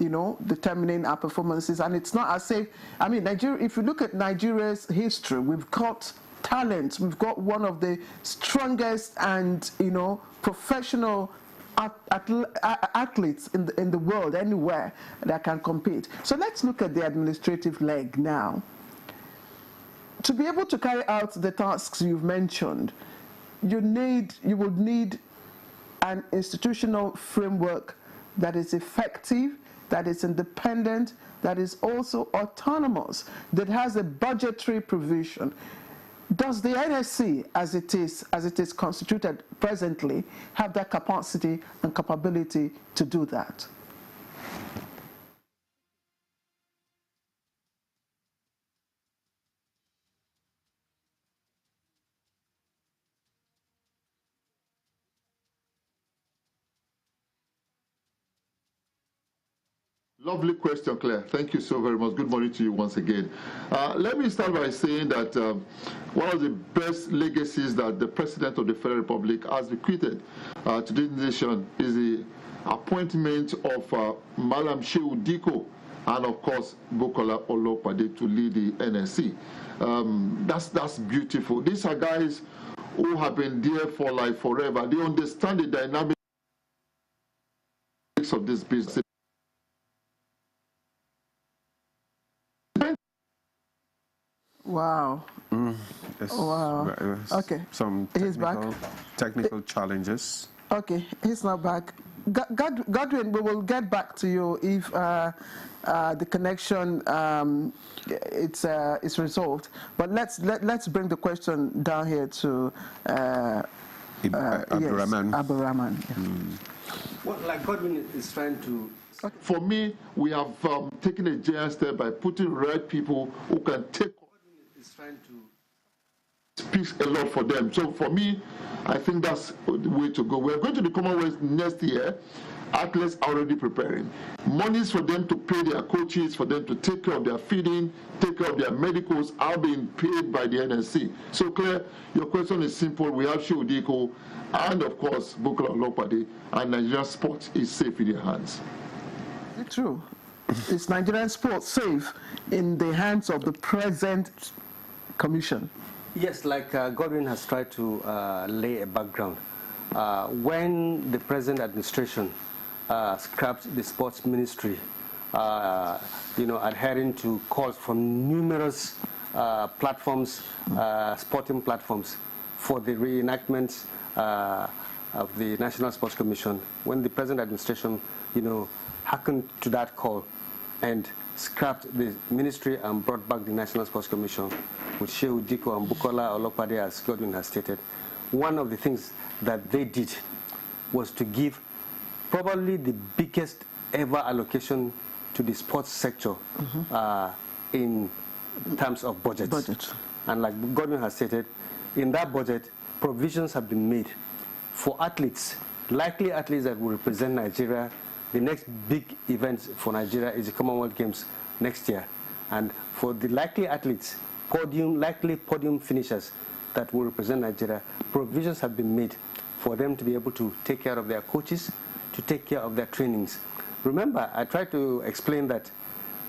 you know, determining our performances. And it's not as if, I mean, Nigeria, if you look at Nigeria's history, we've got talent. We've got one of the strongest and, you know, professional athletes in the world, anywhere that can compete. So let's look at the administrative leg now. To be able to carry out the tasks you've mentioned, you would need an institutional framework that is effective, that is independent, that is also autonomous, that has a budgetary provision. Does the NSC, as it is constituted presently, have that capacity and capability to do that? Lovely question, Claire. Thank you so very much. Good morning to you once again. Let me start by saying that one of the best legacies that the President of the Federal Republic has bequeathed to this nation is the appointment of Malam Shehu Diko and, of course, Bukola Olopade to lead the NSC. That's beautiful. These are guys who have been there for like forever. They understand the dynamics of this business. Wow. Wow. Okay. Some technical challenges. Okay, he's not back. Godwin, we will get back to you if the connection is resolved. But let's bring the question down here to Abdurrahman. Yes, Abdurrahman. Yeah. Well, like Godwin is trying to. For me, we have taken a giant step by putting right people who can take. Is trying to speaks a lot for them. So for me, I think that's the way to go. We're going to the Commonwealth next year. Athletes are already preparing. Monies for them to pay their coaches, for them to take care of their feeding, take care of their medicals, are being paid by the NSC. So Claire, your question is simple. We have Shehu Diko and, of course, Bukola Olopade, and Nigerian sport is safe in their hands. Is it true? Is Nigerian sport safe in the hands of the present commission? Yes, like Godwin has tried to lay a background. When the present administration scrapped the sports ministry, adhering to calls from numerous platforms, sporting platforms, for the reenactment of the National Sports Commission, when the present administration, hearkened to that call and scrapped the ministry and brought back the National Sports Commission with Shehu Diko and Bukola Olopade, as Godwin has stated, one of the things that they did was to give probably the biggest ever allocation to the sports sector in terms of budgets. And like Godwin has stated, in that budget, provisions have been made for athletes, likely athletes that will represent Nigeria. The next big event for Nigeria is the Commonwealth Games next year. And for the likely athletes, likely podium finishers that will represent Nigeria, provisions have been made for them to be able to take care of their coaches, to take care of their trainings. Remember, I tried to explain that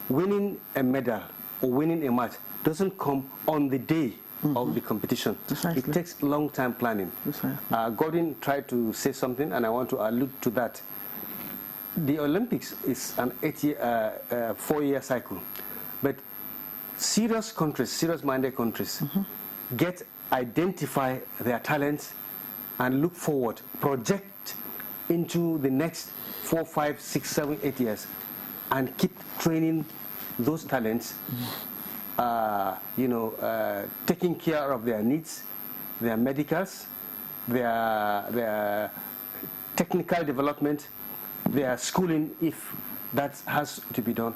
winning a medal or winning a match doesn't come on the day of the competition. It takes long time planning. Gordon tried to say something, and I want to allude to that. The Olympics is an 4-year cycle, but serious countries, serious-minded countries, identify their talents and look forward, project into the next 4, 5, 6, 7, 8 years, and keep training those talents, taking care of their needs, their medicals, their technical development, their schooling, if that has to be done,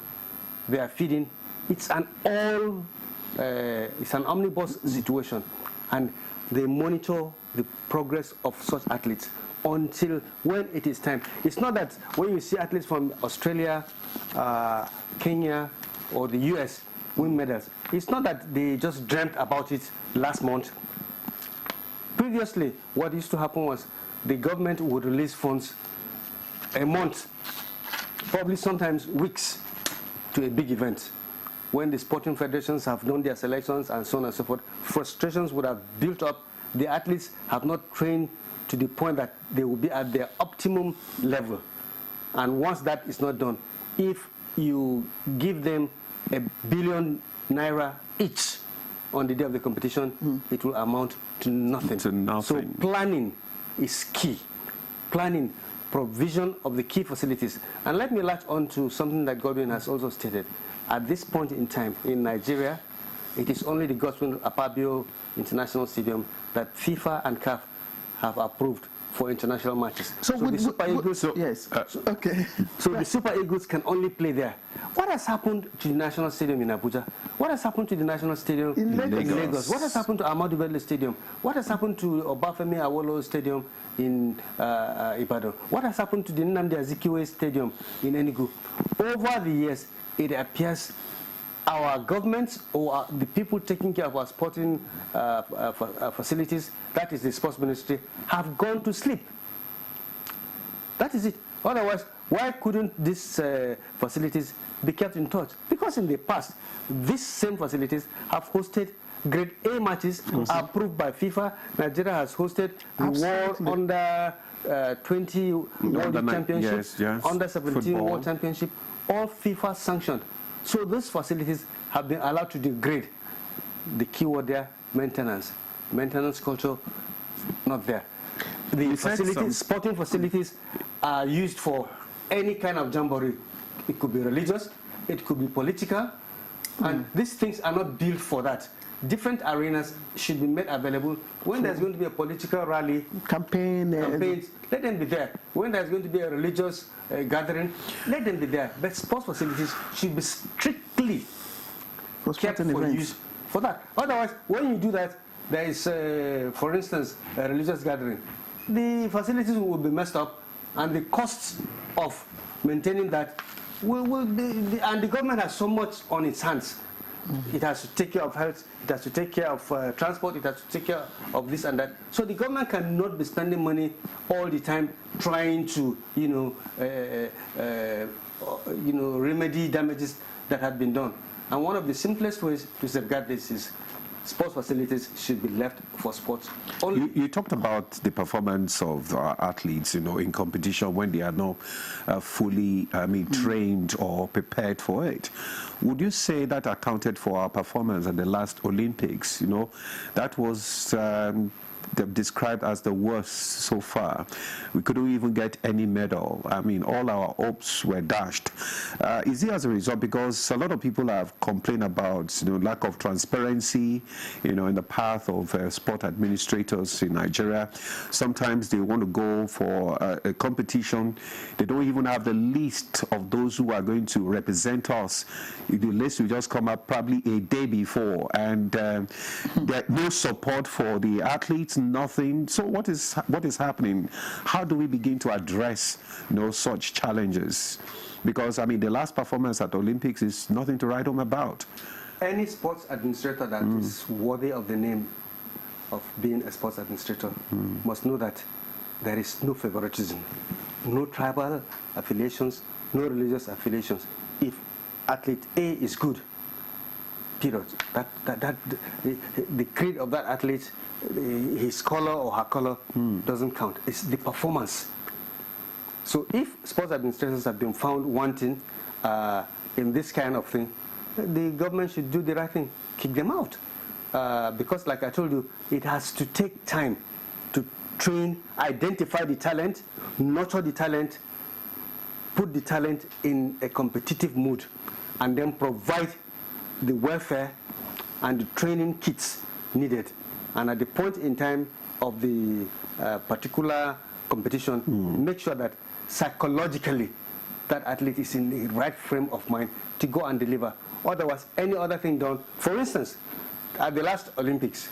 their feeding. It's an omnibus situation, and they monitor the progress of such athletes until when it is time. It's not that when you see athletes from Australia, Kenya, or the US win medals, it's not that they just dreamt about it last month. Previously, what used to happen was the government would release funds a month, probably sometimes weeks, to a big event. When the sporting federations have done their selections and so on and so forth, frustrations would have built up. The athletes have not trained to the point that they will be at their optimum level. And once that is not done, if you give them ₦1 billion each on the day of the competition, it will amount to nothing. So planning is key. Planning, provision of the key facilities. And let me latch on to something that Godwin has also stated. At this point in time in Nigeria, it is only the Godswill Akpabio International Stadium that FIFA and CAF have approved for international matches. So the Super Eagles, so the Super Eagles can only play there. What has happened to the National Stadium in Abuja? What has happened to the National Stadium in Lagos? What has happened to Ahmadu Bello Stadium? What has happened to Obafemi Awolowo Stadium in Ibadan? What has happened to the Nnamdi Azikiwe Stadium in Enugu? Over the years, it appears our governments or the people taking care of our sporting facilities, that is the sports ministry, have gone to sleep. That is it. Otherwise, why couldn't these facilities be kept in touch? Because in the past, these same facilities have hosted grade A matches approved by FIFA. Nigeria has hosted the World Under 20 World Championship, Under 17 World Championship, all FIFA sanctioned. So those facilities have been allowed to degrade. The keyword there, maintenance. Maintenance culture, not there. The facilities, sporting facilities are used for any kind of jamboree. It could be religious, it could be political, and these things are not built for that. Different arenas should be made available. When there's going to be a political rally, campaigns, let them be there. When there's going to be a religious gathering, let them be there. But sports facilities should be strictly kept for use for that. Otherwise, when you do that, there is, for instance, a religious gathering. The facilities will be messed up, and the costs of maintaining that will be, and the government has so much on its hands. It has to take care of health, it has to take care of transport, it has to take care of this and that. So the government cannot be spending money all the time trying to, remedy damages that have been done. And one of the simplest ways to safeguard this is sports facilities should be left for sports only. You talked about the performance of athletes, in competition when they are not fully, trained or prepared for it. Would you say that accounted for our performance at the last Olympics? That was described as the worst so far. We couldn't even get any medal. All our hopes were dashed. Is it as a result? Because a lot of people have complained about lack of transparency, in the path of sport administrators in Nigeria. Sometimes they want to go for a competition. They don't even have the list of those who are going to represent us. The list will just come up probably a day before, and there's no support for the athletes. Nothing. So what is happening? How do we begin to address such challenges? Because the last performance at Olympics is nothing to write home about. Any sports administrator that is worthy of the name of being a sports administrator must know that there is no favoritism, no tribal affiliations, no religious affiliations. If athlete A is good, period. The creed of that athlete, his color or her color doesn't count. It's the performance. So if sports administrators have been found wanting in this kind of thing, the government should do the right thing, kick them out. Because like I told you, it has to take time to train, identify the talent, nurture the talent, put the talent in a competitive mood, and then provide the welfare and the training kits needed. And at the point in time of the particular competition, make sure that psychologically that athlete is in the right frame of mind to go and deliver. Otherwise, any other thing done. For instance, at the last Olympics,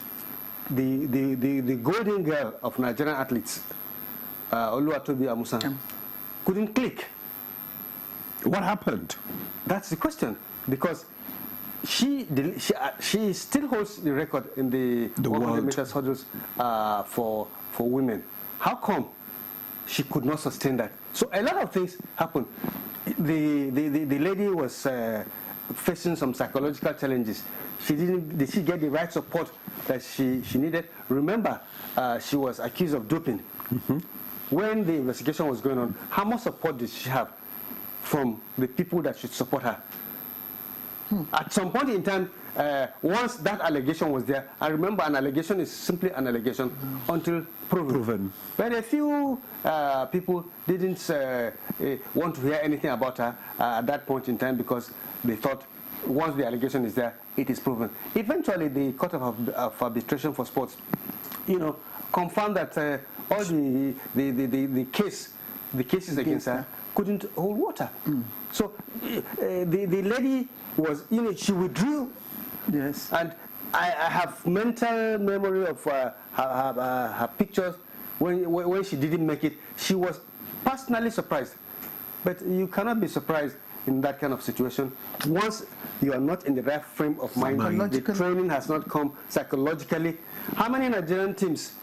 the golden girl of Nigerian athletes, Oluwatobi Amusan, couldn't click. What happened? That's the question. Because she still holds the record in the 100 meters hurdles for women. How come she could not sustain that? So a lot of things happened. The lady was facing some psychological challenges. Did she get the right support that she needed? Remember, she was accused of doping. When the investigation was going on, how much support did she have from the people that should support her? At some point in time, once that allegation was there, and remember, an allegation is simply an allegation until proven. Very few people didn't want to hear anything about her at that point in time because they thought once the allegation is there, it is proven. Eventually, the Court of Arbitration for Sports, confirmed that all the cases against her couldn't hold water. So the lady was, she withdrew. Yes. And I have mental memory of her pictures when she didn't make it. She was personally surprised. But you cannot be surprised in that kind of situation. Once you are not in the right frame of mind, the training has not come psychologically. How many Nigerian teams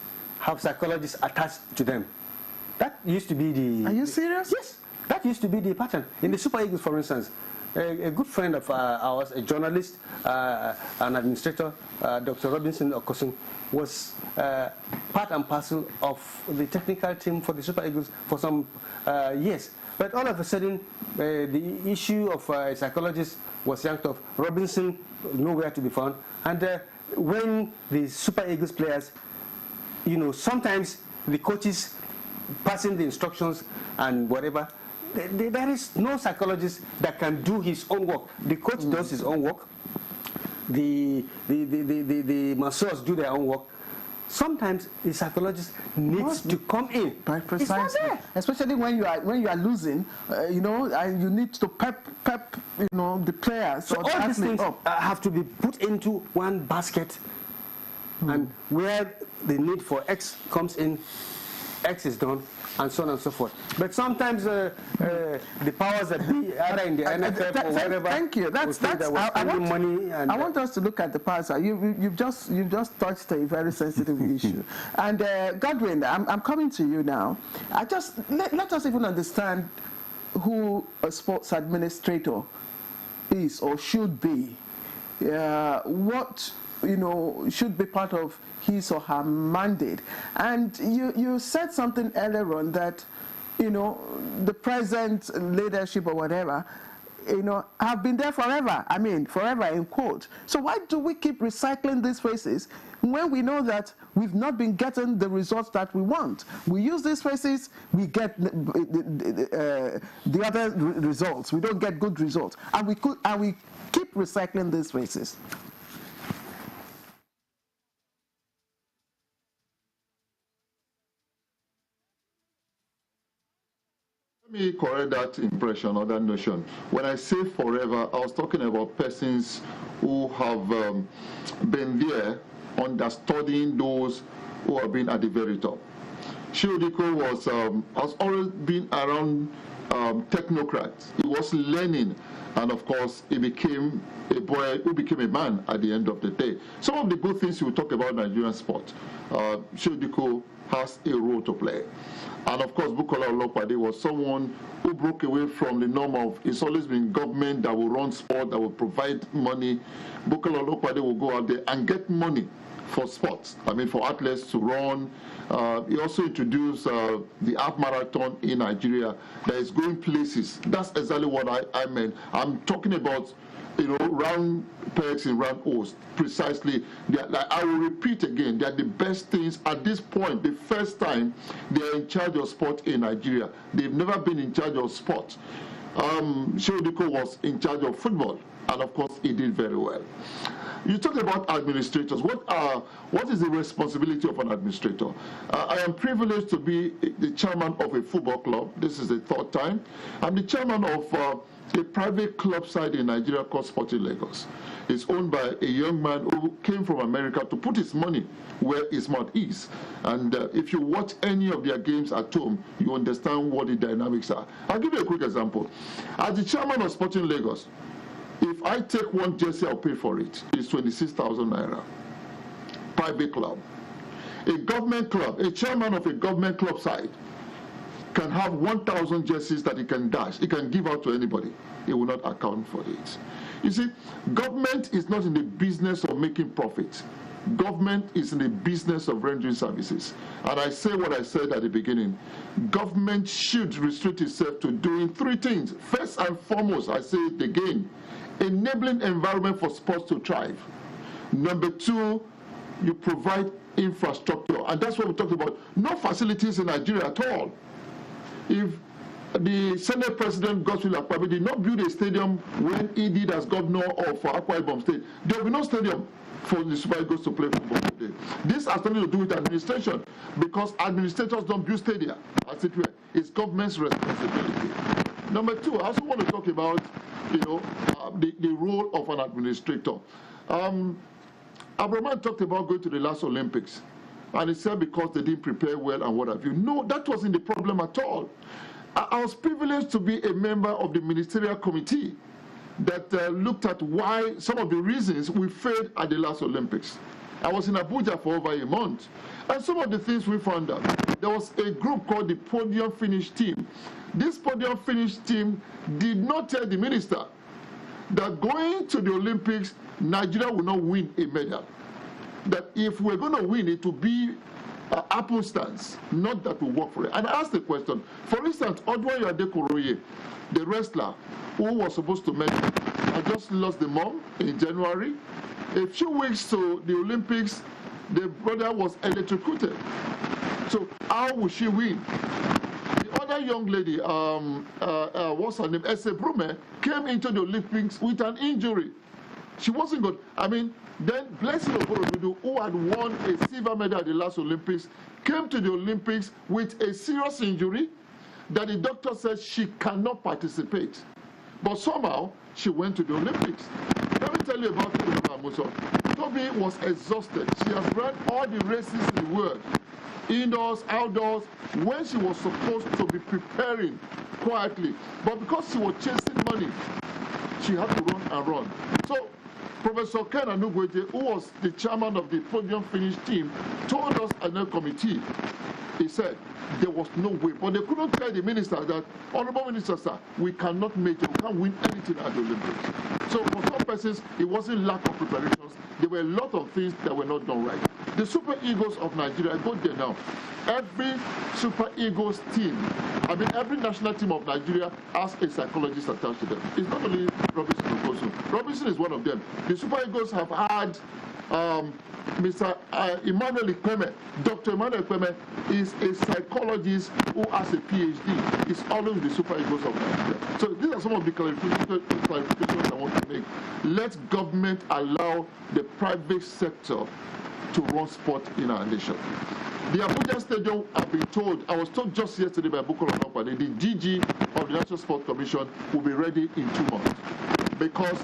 have psychologists attached to them? That used to be the... Are you serious? Yes. That used to be the pattern. In the Super Eagles, for instance, a good friend of ours, a journalist, an administrator, Dr. Robinson Okosun, was part and parcel of the technical team for the Super Eagles for some years. But all of a sudden, the issue of a psychologist was yanked off. Robinson, nowhere to be found. And when the Super Eagles players, sometimes the coaches passing the instructions and whatever, there is no psychologist that can do his own work. The coach does his own work. The masseurs do their own work. Sometimes the psychologist needs to come in. Precisely. It's not there. Especially when you are losing, and you need to pep the players. So all these things have to be put into one basket, and where the need for X comes in, X is done, and so on and so forth. But sometimes the powers that be, either in the NFF or wherever, thank you. I want us to look at the powers. You've just touched a very sensitive issue. And Godwin, I'm coming to you now. Let us even understand who a sports administrator is or should be. What should be part of his or her mandate. And you said something earlier on that, the present leadership or whatever, have been there forever. I mean, forever in quote. So why do we keep recycling these phrases when we know that we've not been getting the results that we want? We use these phrases, we get the other results. We don't get good results. And we keep recycling these phrases. Let me correct that impression or that notion. When I say forever, I was talking about persons who have been there understudying those who have been at the very top. Shehu Diko has always been around technocrats. He was learning, and of course, he became a boy who became a man at the end of the day. Some of the good things you will talk about Nigerian sport, Shehu Diko has a role to play. And of course, Bukola Olopade was someone who broke away from the norm of, it's always been government that will run sport, that will provide money. Bukola Olopade will go out there and get money for sports, for athletes to run. He also introduced the half marathon in Nigeria that is going places. That's exactly what I meant. I'm talking about round pegs in round holes, precisely. I will repeat again, they are the best things at this point. The first time they are in charge of sport in Nigeria. They've never been in charge of sport. Shehu Diko was in charge of football, and of course he did very well. You talk about administrators. What is the responsibility of an administrator? I am privileged to be the chairman of a football club. This is the third time. I'm the chairman of a private club side in Nigeria called Sporting Lagos. It's owned by a young man who came from America to put his money where his mouth is. And if you watch any of their games at home, you understand what the dynamics are. I'll give you a quick example. As the chairman of Sporting Lagos, if I take one jersey, I'll pay for it. It's 26,000 naira. Private club. A government club, a chairman of a government club side can have 1,000 jerseys that he can dash. He can give out to anybody. He will not account for it. You see, government is not in the business of making profit. Government is in the business of rendering services. And I say what I said at the beginning. Government should restrict itself to doing three things. First and foremost, I say it again, enabling environment for sports to thrive. Number 2, you provide infrastructure, and that's what we're talking about. No facilities in Nigeria at all. If the Senate President Godswill Akpabio did not build a stadium when he did as governor of Akwa Ibom State, there will be no stadium for the Super Eagles to play football today. This has nothing to do with administration, because administrators don't build stadia, as it were. It's government's responsibility. Number 2, I also want to talk about, the role of an administrator. Abraman talked about going to the last Olympics, and he said because they didn't prepare well and what have you. No, that wasn't the problem at all. I was privileged to be a member of the ministerial committee that looked at why some of the reasons we failed at the last Olympics. I was in Abuja for over a month, and some of the things we found out. There was a group called the Podium Finish Team. This Podium Finish Team did not tell the minister that going to the Olympics, Nigeria will not win a medal. That if we're going to win, it will be apple stands, not that we work for it. And I asked the question, for instance, Odwoye Adekoroye, the wrestler who was supposed to medal, I just lost the mom in January. A few weeks to the Olympics, the brother was electrocuted. So how will she win? The other young lady, what's her name, Ese Brume, came into the Olympics with an injury. She wasn't good. I mean, then Blessing Okorodudu, who had won a silver medal at the last Olympics, came to the Olympics with a serious injury that the doctor said she cannot participate. But somehow, she went to the Olympics. Let me tell you about Tobi Amusan. Tobi was exhausted. She has run all the races in the world, indoors, outdoors, when she was supposed to be preparing quietly. But because she was chasing money, she had to run and run. So Professor Ken Anugweje, who was the chairman of the Podium Finish Team, told us at the committee, he said, there was no way. But they couldn't tell the minister that, Honorable Minister, sir, we cannot make it. We can't win anything at the Olympics. So for some persons, it wasn't lack of preparations. There were a lot of things that were not done right. The Super Eagles of Nigeria, go there now. Every Super Eagles team, every national team of Nigeria has a psychologist attached to them. It's not only Robinson Okosun. Robinson is one of them. The Super Eagles have had Mr. Emmanuel Ikweme. Dr. Emmanuel Ikweme is a psychologist who has a PhD. He's always the Super Eagles of Nigeria. So these are some of the clarifications I want to make. Let government allow the private sector to run sport in our nation. The Abuja Stadium, I've been told, I was told just yesterday by Bukola Onakwade, the DG of the National Sports Commission will be ready in 2 months. Because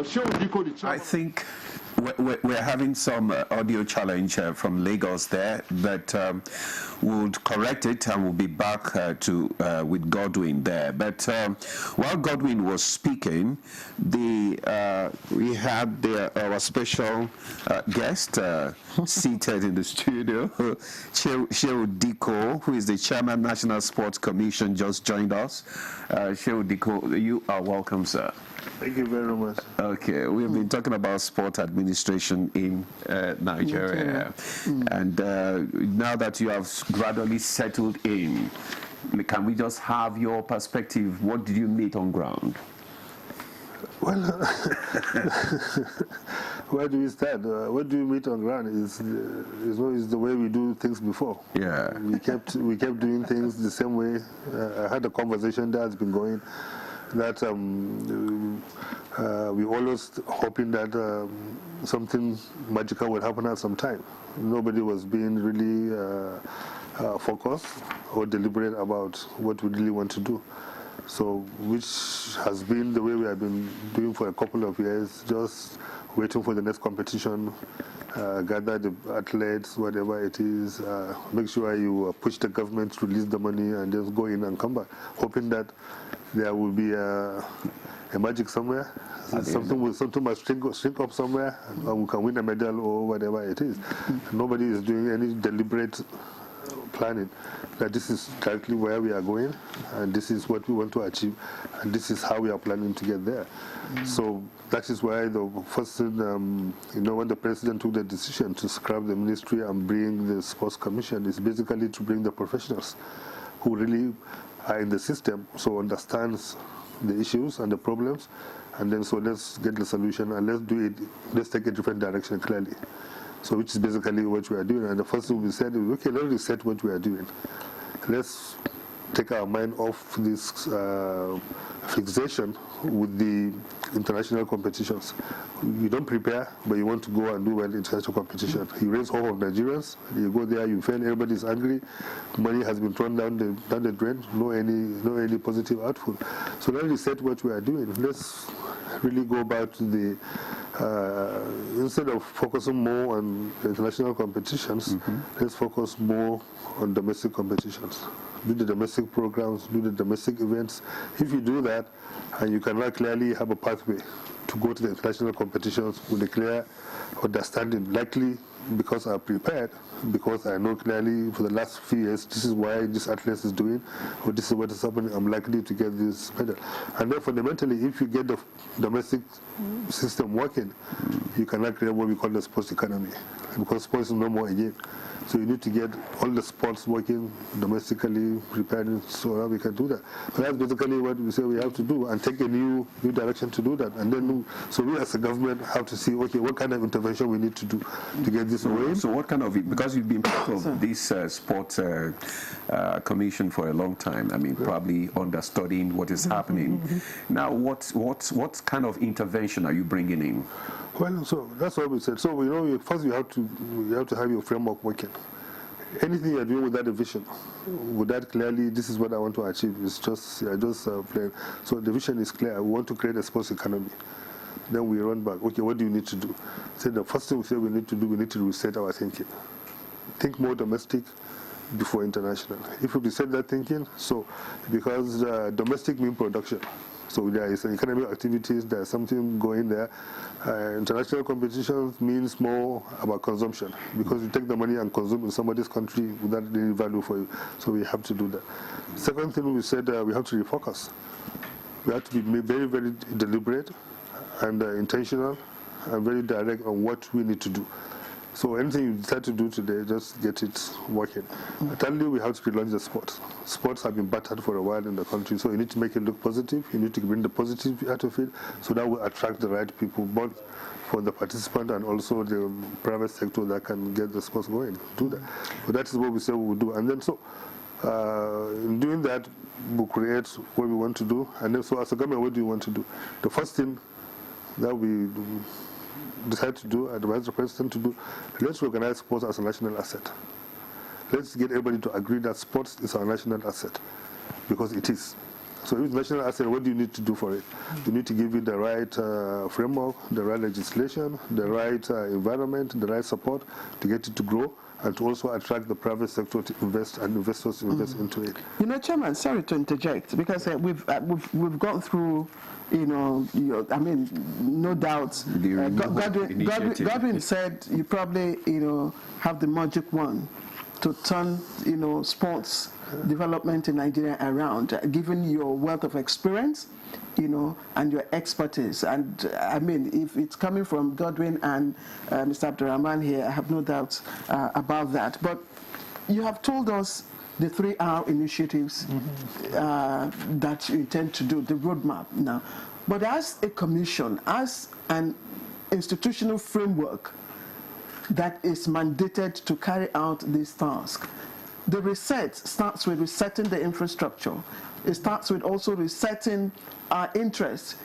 Shehu Diko, the chairman... I think we're having some audio challenge from Lagos there, but we'll correct it and we'll be back with Godwin there. But while Godwin was speaking, we had our special guest seated in the studio, Shehu Diko, who is the chairman National Sports Commission, just joined us. Shehu Diko, you are welcome, sir. Thank you very much. Okay, we've been talking about sport administration in Nigeria. And now that you have gradually settled in, can we just have your perspective? What did you meet on ground? Well, where do we start? What do you meet on ground is the way we do things before. Yeah. We kept doing things the same way. I had a conversation that has been going, that we always hoping that something magical would happen at some time. Nobody was being really focused or deliberate about what we really want to do. So, which has been the way we have been doing for a couple of years, just waiting for the next competition, gather the athletes, whatever it is, make sure you push the government to release the money and just go in and come back, hoping that there will be a magic somewhere, something must shrink up somewhere, and we can win a medal or whatever it is. Nobody is doing any deliberate planning that this is directly where we are going and this is what we want to achieve and this is how we are planning to get there. So that is why the first thing, when the president took the decision to scrap the ministry and bring the sports commission, is basically to bring the professionals who really are in the system, so understands the issues and the problems, And then so let's get the solution and let's take a different direction clearly. So which is basically what we are doing. And the first thing we said is, okay, let's reset what we are doing. Let's take our mind off this fixation with the international competitions. You don't prepare, but you want to go and do well in international competition. You raise hope of Nigerians, you go there, you fail, everybody's angry, money has been thrown down the drain, no any positive output. So let's reset what we are doing. Let's really go back to the, instead of focusing more on international competitions, let's focus more on domestic competitions. Do the domestic programs, do the domestic events. If you do that, and you can now clearly have a pathway to go to the international competitions with a clear understanding, likely because I'm prepared, because I know clearly for the last few years, this is why this athlete is doing, or this is what is happening, I'm likely to get this medal. And then fundamentally, if you get the domestic system working, you cannot create what we call the sports economy, because sports is no more again. So you need to get all the sports working domestically, prepared, so that we can do that. But that's basically what we say we have to do, and take a new direction to do that. And then, so we as a government have to see, okay, what kind of intervention we need to do to get this away. So what kind of, because you've been part of this sports commission for a long time, I mean, probably understudying what is happening. Now, what kind of intervention are you bringing in? Well, so that's what we said. So, you know, first you have to have your framework working. Anything you're doing without a vision, with that clearly, this is what I want to achieve. It's just, playing. So the vision is clear. We want to create a sports economy. Then we run back. Okay, what do you need to do? So the first thing we say we need to do, we need to reset our thinking. Think more domestic before international. If we reset that thinking, so because domestic means production. So there is economic activities, there's something going there. International competitions means more about consumption, because you take the money and consume in somebody's country without any value for you. So we have to do that. Second thing we said, we have to refocus. We have to be very, very deliberate and intentional and very direct on what we need to do. So anything you decide to do today, just get it working. Thirdly, we have to relaunch the sport. Sports have been battered for a while in the country, so you need to make it look positive. You need to bring the positive out of it, so that will attract the right people, both for the participant and also the private sector that can get the sports going. Do that. But that is what we say we will do. And then so, in doing that, we'll create what we want to do. And then so as a government, what do you want to do? The first thing that we decide to do, advise the president to do, let's recognize sports as a national asset. Let's get everybody to agree that sports is our national asset, because it is. So if it's national asset, what do you need to do for it? You need to give it the right framework, the right legislation, the right environment, the right support to get it to grow, and to also attract the private sector to invest and investors to invest into it. You know, Chairman, sorry to interject, because we've gone through, I mean, no doubt. Godwin said you probably, have the magic wand to turn, sports development in Nigeria around, given your wealth of experience, and your expertise. And I mean, if it's coming from Godwin and Mr. Abdurrahman here, I have no doubt about that. But you have told us the 3R initiatives that you intend to do, the roadmap now. But as a commission, as an institutional framework that is mandated to carry out this task, the reset starts with resetting the infrastructure. It starts with also resetting our interest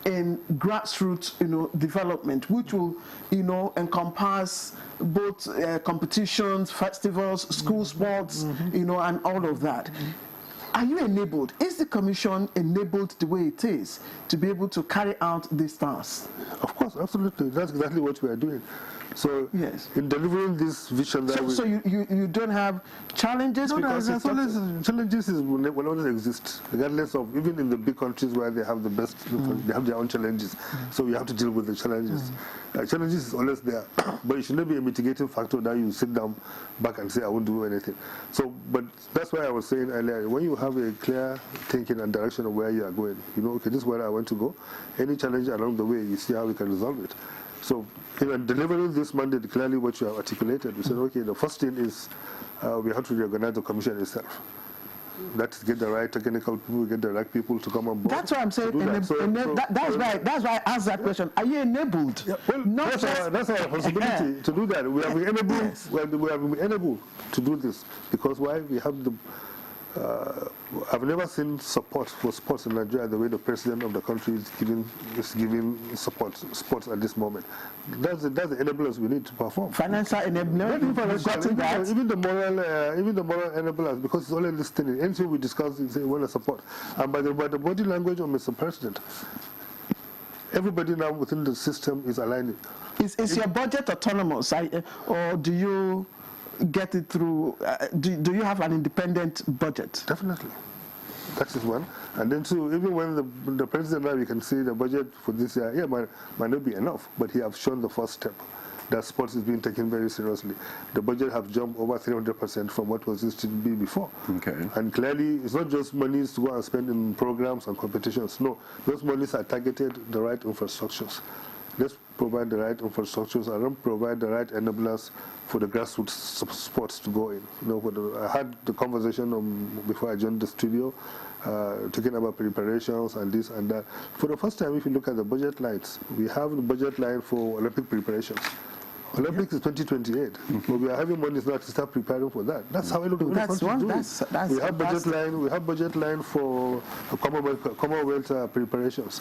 in grassroots, development, which will, encompass both competitions, festivals, school sports, and all of that. Are you enabled? Is the commission enabled the way it is to be able to carry out these tasks? Of course, absolutely. That's exactly what we are doing. So yes, in delivering this vision that so you don't have challenges? No, because there's always challenges will always exist, regardless of, even in the big countries where they have the best, they have their own challenges. So you have to deal with the challenges. Challenges is always there, but it should not be a mitigating factor that you sit down back and say, I won't do anything. So, but that's why I was saying earlier, when you have a clear thinking and direction of where you are going, okay, this is where I want to go. Any challenge along the way, you see how we can resolve it. So, delivering this mandate, clearly what you have articulated, we said, okay, the first thing is we have to reorganize the commission itself. Let's get the right technical people, get the right people to come on board. That's why I'm saying, that's why I asked that question. Are you enabled? Yeah, well, that's our responsibility to do that. We have been enabled. Yes. We have been enabled to do this because why? We have the. I've never seen support for sports in Nigeria the way the president of the country is giving support sports at this moment. That's the enablers we need to perform. Financial enablers, even the moral enablers, because it's only listening. Anything we discuss is want to support. And by the body language of Mr. President, everybody now within the system is aligning. Is your budget autonomous, or do you get it through, do you have an independent budget? Definitely. That is one. And then two, even when the president now, you can see the budget for this year, might not be enough, but he has shown the first step. That sports is being taken very seriously. The budget have jumped over 300% from what was used to be before. Okay. And clearly, it's not just monies to go and spend in programs and competitions. No, those monies are targeted the right infrastructures. Let's provide the right infrastructures and then provide the right enablers for the grassroots sports to go in. I had the conversation before I joined the studio, talking about preparations and this and that. For the first time, if you look at the budget lines, we have the budget line for Olympic preparations. Olympics is 2028, but we are having money now to start preparing for that. That's how we look at it. We have budget line for Commonwealth preparations.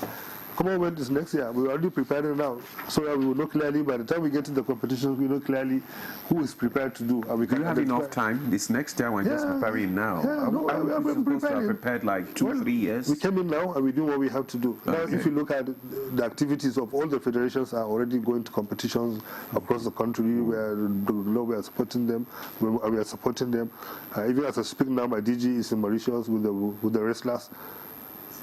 Commonwealth is next year. We're already preparing now, so that we will know clearly by the time we get to the competitions, we know clearly who is prepared to do. And we can have enough time this next year. We're just preparing now. We're supposed to have prepared like 2-3 years. We came in now and we do what we have to do. Now, if you look at the activities of all the federations are already going to competitions across the country where we are supporting them. We are supporting them. Even as I speak now, my DG is in Mauritius with the wrestlers,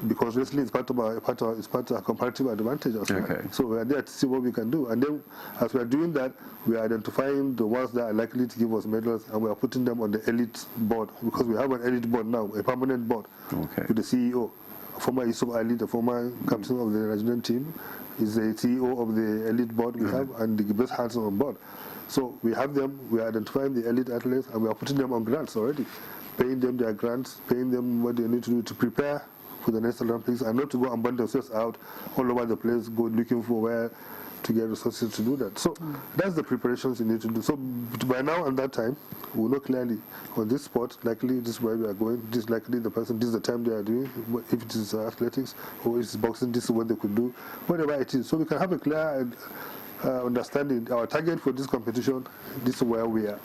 because wrestling is part of a comparative advantage as well. Okay. So we are there to see what we can do. And then as we are doing that, we are identifying the ones that are likely to give us medals, and we are putting them on the elite board, because we have an elite board now, a permanent board, with the CEO. Former Yusuf Ali, the former captain of the Nigerian team, is the CEO of the elite board we have, and the best hands on board. So we have them, we are identifying the elite athletes, and we are putting them on grants already, paying them their grants, paying them what they need to do to prepare for the next Olympics, and not to go and burn themselves out all over the place, go looking for where to get resources to do that. So that's the preparations you need to do. So by now and that time, we'll know clearly on this sport, likely this is where we are going, this is likely the person, this is the time they are doing, if it is athletics or if it's boxing, this is what they could do, whatever it is. So we can have a clear understanding. Our target for this competition, this is where we are.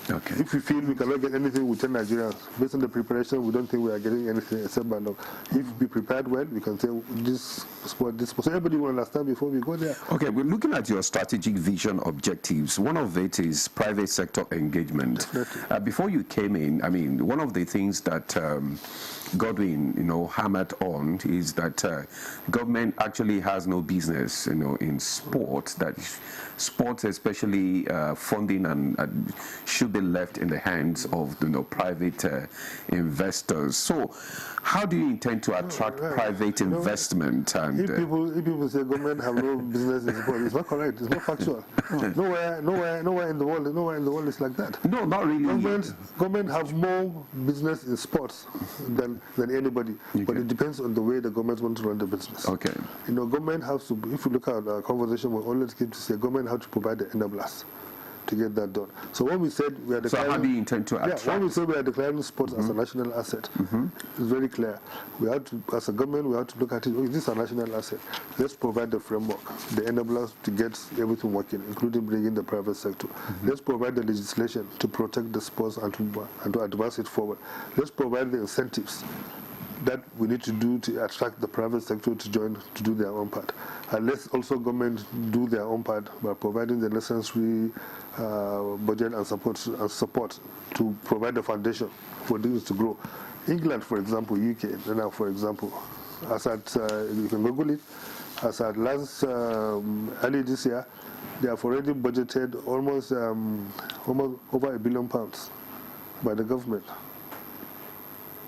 Okay. If we feel we cannot get anything with 10 Nigerians, based on the preparation, we don't think we are getting anything except by now. If we prepared well, we can say this sport. So everybody will understand before we go there. Okay, we're looking at your strategic vision objectives. One of it is private sector engagement. Before you came in, I mean, one of the things that Godwin, hammered on is that government actually has no business, in sports. That sports, especially funding, and should be left in the hands of private investors. So, how do you intend to attract private investment? And if people say government have no business in sports, it's not correct. It's not factual. Nowhere in the world is like that. No, not really. Government have more business in sports than anybody, but it depends on the way the government want to run the business. Okay. Government has to. If you look at our conversation, we always keep to say government have to provide the enablers to get that done. So when we said we are declaring, so how do you intend to attract? When we said we are declaring sports as a national asset, it's very clear. We have to, as a government, we have to look at it. Oh, this is a national asset. Let's provide the framework, the enablers to get everything working, including bringing the private sector. Let's provide the legislation to protect the sports and to advance it forward. Let's provide the incentives that we need to do to attract the private sector to join, to do their own part. And let's also government do their own part by providing the necessary budget and support to provide the foundation for things to grow. England, for example, UK, now for example, as at, you can Google it, as at last early this year, they have already budgeted almost over £1 billion by the government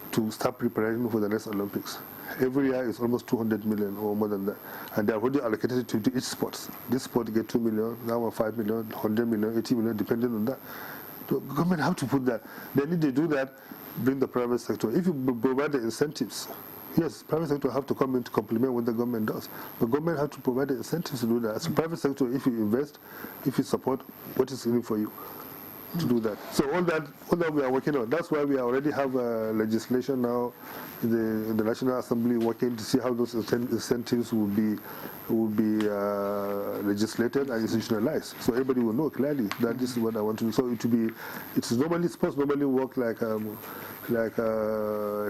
to start preparing for the next Olympics. Every year is almost 200 million or more than that. And they are already allocated to each sport. This sport get 2 million, that one 5 million, 100 million, 80 million, depending on that. The government have to put that. They need to do that bring the private sector. If you provide the incentives, yes, private sector have to come in to complement what the government does. But government have to provide the incentives to do that. As a private sector, if you invest, if you support, what is in it for you to do that? So all that we are working on. That's why we already have legislation now in the National Assembly working to see how those incentives will be legislated and institutionalized. So everybody will know clearly that this is what I want to do. So it's supposed to normally work like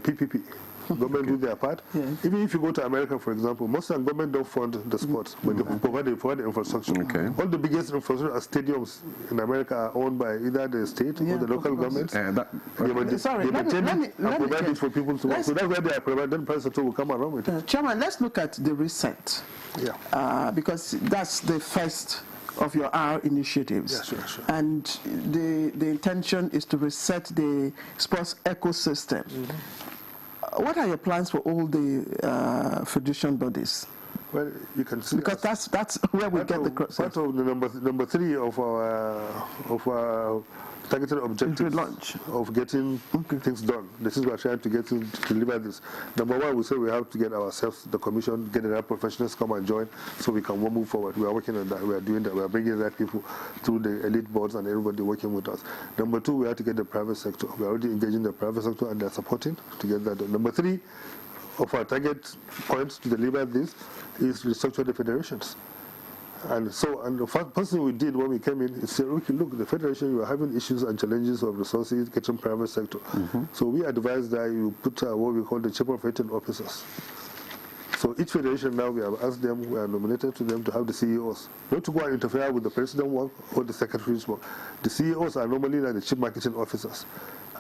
PPP. Government do their part. Yes. Even if you go to America, for example, most of the government don't fund the sports, but they provide the infrastructure. Okay. All the biggest infrastructure stadiums in America are owned by either the state or the local governments. Sorry, let me provide it for people to work. So that's why they are providing. Then private sector will come around with it. Chairman, let's look at the reset. Yeah. Because that's the first of your R initiatives. Yeah, sure. And the intention is to reset the sports ecosystem. What are your plans for all the federation bodies? Well, you can see because that's where we get the part of the number 3 of our targeted objectives of getting things done. This is what we're trying to get to deliver this. Number 1, we say we have to get ourselves, the commission, get the right professionals come and join so we can move forward. We are working on that. We are doing that. We are bringing the right people through the elite boards and everybody working with us. Number 2, we have to get the private sector. We are already engaging the private sector and they are supporting to get that done. Number 3 of our target points to deliver this is restructure the federations. And the first thing we did when we came in is say, okay, look, the federation, you are having issues and challenges of resources, getting private sector. So we advise that you put what we call the chief operating officers. So each federation now, we have asked them, we are nominated to them to have the CEOs, not to go and interfere with the president work or the secretary's work. The CEOs are normally like the chief marketing officers,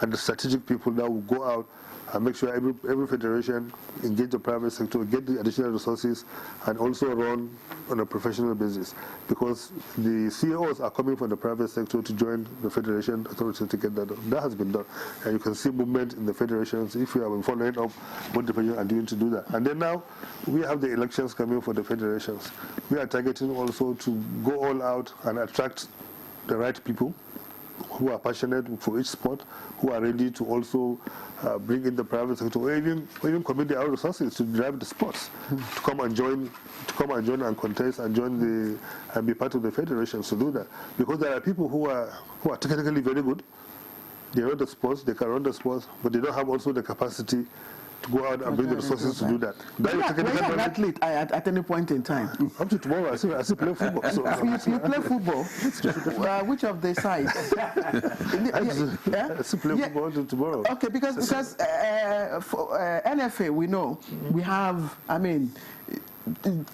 and the strategic people that will go out and make sure every federation engage the private sector, get the additional resources, and also run on a professional basis. Because the CEOs are coming from the private sector to join the federation authority to get that done. That has been done. And you can see movement in the federations if you have been following up what the federations are doing to do that. And then now, we have the elections coming for the federations. We are targeting also to go all out and attract the right people who are passionate for each sport, who are ready to also bring in the private sector, or even commit their own resources to drive the sports, to come and join and contest and and be part of the federations to do that. Because there are people who are technically very good. They run the sports, they can run the sports, but they don't have also the capacity to go out and bring the resources to do that. Were you an athlete at any point in time? Up to tomorrow, I still play football. So. You play football? Which of the sides? I still play football until tomorrow. Okay, because for NFA, we know we have,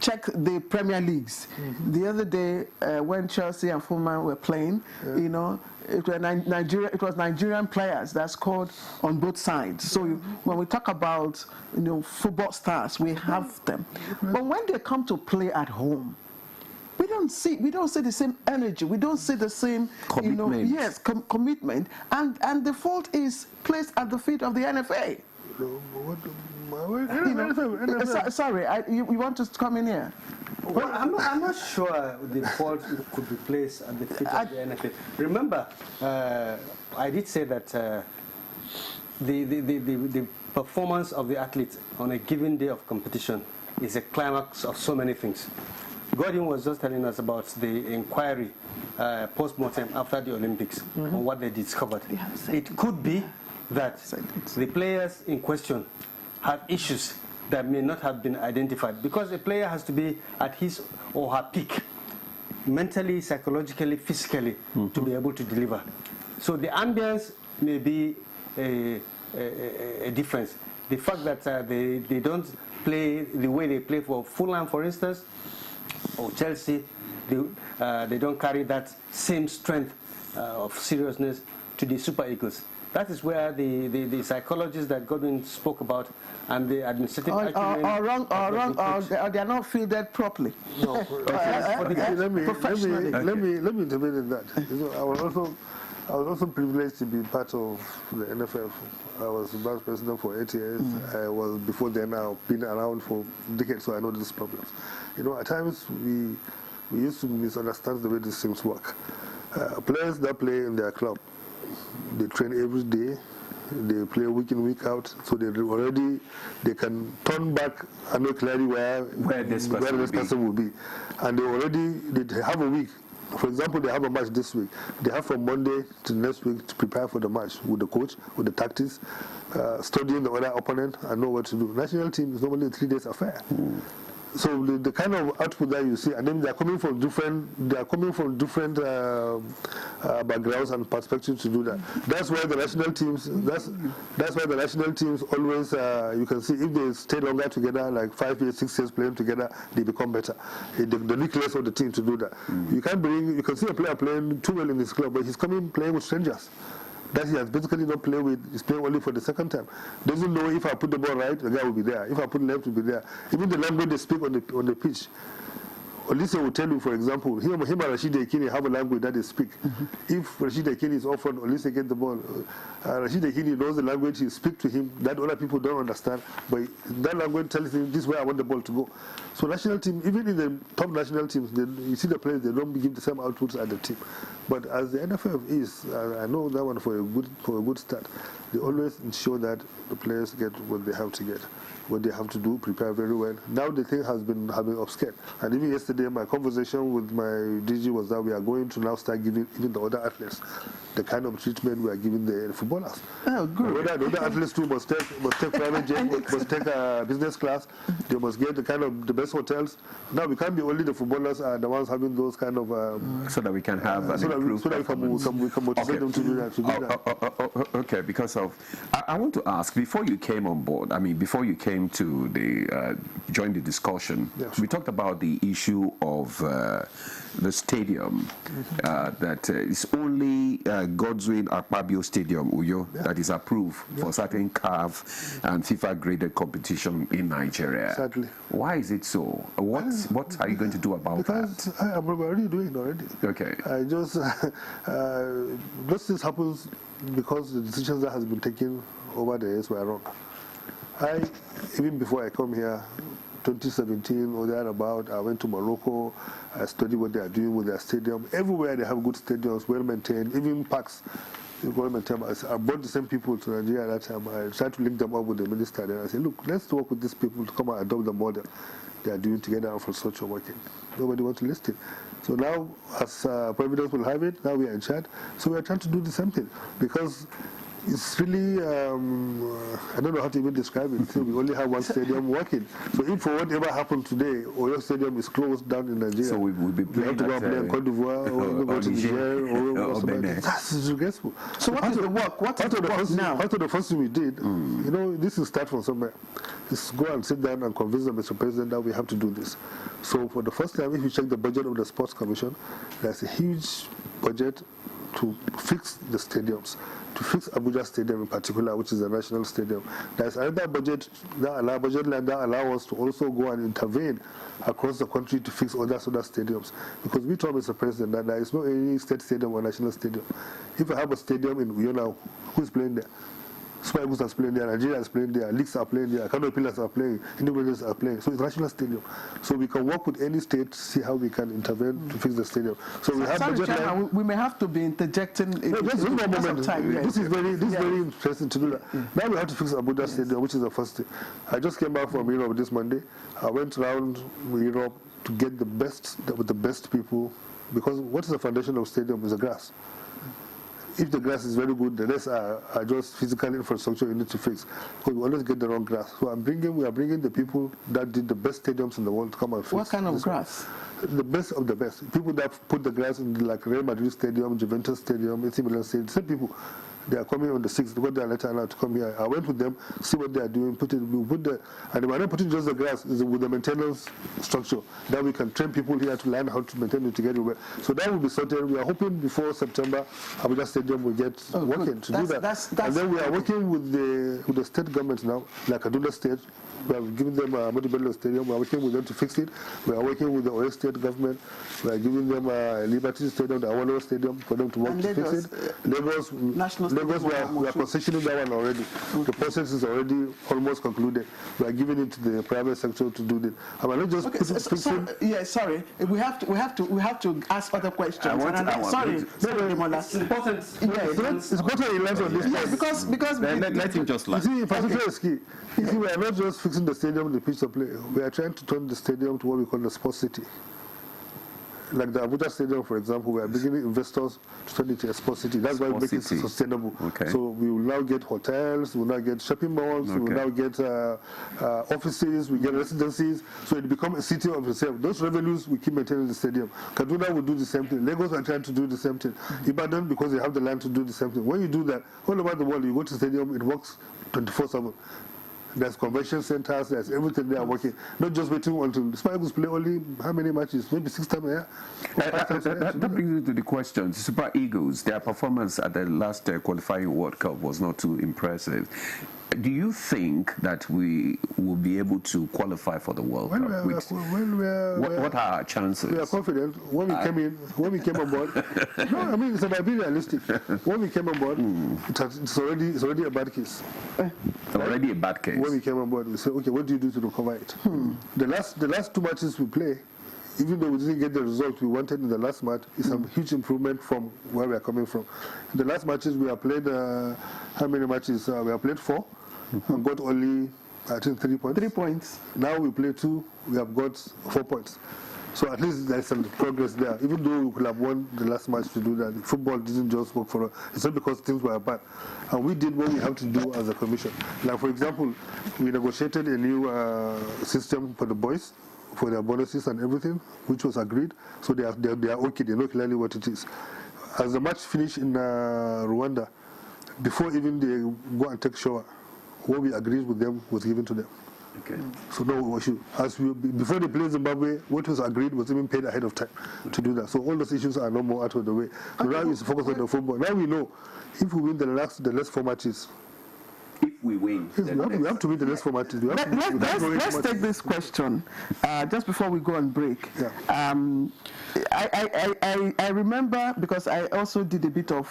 check the Premier Leagues. The other day, when Chelsea and Fulham were playing, it was Nigerian players that scored on both sides. So when we talk about football stars, we have them. But when they come to play at home, we don't see the same energy. We don't see the same commitment. Commitment. And the fault is placed at the feet of the NFA. Sorry, you want to come in here? Well, I'm not sure the fault could be placed at the feet of the NFA. Remember, I did say that the performance of the athlete on a given day of competition is a climax of so many things. Gordon was just telling us about the inquiry post-mortem after the Olympics on what they discovered. It could be that the players in question have issues that may not have been identified, because a player has to be at his or her peak, mentally, psychologically, physically, to be able to deliver. So the ambience may be a difference. The fact that they don't play the way they play for Fulham, for instance, or Chelsea, they don't carry that same strength of seriousness to the Super Eagles. That is where the psychologists that Godwin spoke about and the administrative acumen or they are not fielded properly. No, let me intervene in that. I was also privileged to be part of the NFF. I was vice president for 8 years. I was before then now been around for decades, so I know these problems. At times we used to misunderstand the way these things work. Players that play in their club, they train every day, They play week in, week out, so they can turn back and know clearly where this person will be. And they have a week. For example, they have a match this week. They have from Monday to next week to prepare for the match with the coach, with the tactics, studying the other opponent and know what to do. National team is normally a 3 days affair. So the kind of output that you see, and then they are coming from different backgrounds and perspectives to do that. That's why the national teams. That's why the national teams always. You can see if they stay longer together, like 5 years, 6 years playing together, they become better. The nucleus of the team to do that. You can see a player playing too well in this club, but he's playing with strangers that he has basically not played with. He's playing only for the second time. Doesn't know if I put the ball right, the guy will be there. If I put left, will be there. Even the language they speak on the pitch. Olise will tell you, for example, him and Rashid Ekini have a language that they speak. If Rashid Ekini is offered, Olise get the ball. Rashid Ekini knows the language, he speaks to him, that other people don't understand, but that language tells him, this is where I want the ball to go. So national team, even in the top national teams, you see the players, they don't give the same outputs as the team. But as the NFF is, I know that one for a good start, they always ensure that the players get what they have to get. What they have to do, prepare very well. Now the thing has been upscaled. And even yesterday, my conversation with my DG was that we are going to now start giving even the other athletes the kind of treatment we are giving the footballers. Oh, good. The other athletes too must take private jet, must take business class. They must get the best hotels. Now we can't be only the footballers are the ones having those kind of. So that we can have an improved performance. we can motivate them to do that. Okay, because of I want to ask, before you came on board, before you came to join the discussion, we talked about the issue of the stadium, that is only Godswin Akpabio Stadium, Uyo, that is approved for certain CAF and FIFA graded competition in Nigeria. Sadly. Why is it so? What are you going to do about that? Because I'm already doing it already. Okay. I just those things happens because the decisions that has been taken over the years were wrong. Even before I come here, 2017 or thereabout, I went to Morocco. I studied what they are doing with their stadium. Everywhere they have good stadiums, well maintained, even parks. Well maintained. I brought the same people to Nigeria at that time. I tried to link them up with the minister. And I said, look, let's work with these people to come and adopt the model they are doing together. Infrastructure working. Nobody wants to list it. So now, as Providence will have it, now we are in charge. So we are trying to do the same thing because it's really, I don't know how to even describe it. So we only have one stadium working. So if for whatever happened today, Oyo Stadium is closed down in Nigeria, so we will be playing have to go play in Cote d'Ivoire or go to Niger or something. That's disgraceful. So what is the work? What is the work now? Part of the first thing we did, this will start from somewhere. Is go and sit down and convince the Mr. President that we have to do this. So for the first time, if you check the budget of the Sports Commission, there's a huge budget to fix the stadiums, to fix Abuja Stadium in particular, which is a national stadium. There's another budget that allows us to also go and intervene across the country to fix other stadiums. Because we told Mr. President that there is no any state stadium or national stadium. If I have a stadium in Uyona, who's playing there? Super Eagles are playing there, Nigeria is playing there, Leagues are playing there, Kano Pillars are playing, individuals are playing. So it's a national stadium. So we can work with any state to see how we can intervene to fix the stadium. So we have budget line. We may have to be interjecting. Just one moment. This is very interesting to do that. Now we have to fix Abuja Stadium, which is the first thing. I just came back from Europe this Monday. I went around Europe to get the best with the best people, because what is the foundation of stadium is the grass. If the grass is very good, the rest are just physical infrastructure you need to fix. Because we always get the wrong grass. So we are bringing the people that did the best stadiums in the world to come and fix. What kind of grass? The best of the best. People that put the grass in like Real Madrid Stadium, Juventus Stadium, AC Milan Stadium. Same people. They are coming on the 6th. They got their letter now to come here. I went with them, see what they are doing. And we're not putting just the grass, it's with the maintenance structure. That we can train people here to learn how to maintain it together. So that will be sorted. We are hoping before September, Abuja Stadium will get working to do that. And then we are working with the state government now, like Kaduna State, We have given them Ahmadu Bello Stadium. We are working with them to fix it. We are working with the Oyo State government. We are giving them Liberty Stadium, the Awolowo Stadium, for them to work to fix it. Lagos, we are concessioning that one already. The process is already almost concluded. We are giving it to the private sector to do it. I mean, not just yeah, sorry. We have to ask other questions. Sorry. It's important he lands on this point. Because let him just land. You see, infrastructure is key. You see, we are not just fixing the stadium, the pitch of play. We are trying to turn the stadium to what we call the sports city. Like the Abuja Stadium, for example, we are bringing investors to turn it into a sports city. That's why we make it sustainable. Okay. So we will now get hotels, we will now get shopping malls, we will now get offices, we get residencies. So it becomes a city of itself. Those revenues, we keep maintaining the stadium. Kaduna will do the same thing. Lagos are trying to do the same thing. Ibadan, because they have the land to do the same thing. When you do that, all over the world, you go to the stadium, it works 24/7. There's convention centers, there's everything they are working. Not just waiting until the Super Eagles play only how many matches? Maybe 6 times a year. That brings me to the question. Super Eagles, their performance at the last qualifying World Cup was not too impressive. Do you think that we will be able to qualify for the World Cup? What are our chances? We are confident. When we came on board, no, I mean, it's about being realistic. When we came on board, it's already a bad case. Already a bad case. When we came on board, we said, okay, what do you do to recover it? The last 2 matches we play, even though we didn't get the result we wanted in the last match, it's a huge improvement from where we are coming from. In the last matches we have played, how many matches? We have played 4 and got only, I think, 3 points. 3 points. Now we play 2, we have got 4 points. So at least there's some progress there. Even though we could have won the last match to do that, football didn't just work for us. It's not because things were bad. And we did what we have to do as a commission. Like, for example, we negotiated a new system for the boys, for their bonuses and everything, which was agreed. So they are okay, they know clearly what it is. As the match finished in Rwanda, before even they go and take shower, what we agreed with them was given to them. Okay. So no issue. Before they played Zimbabwe, what was agreed was even paid ahead of time to do that. So all those issues are no more out of the way. So now it's focused on the football. Now we know if we win the next 4 matches. If we win, we have to win the next 4 matches. Let's take this question just before we go on break. Yeah. I remember, because I also did a bit of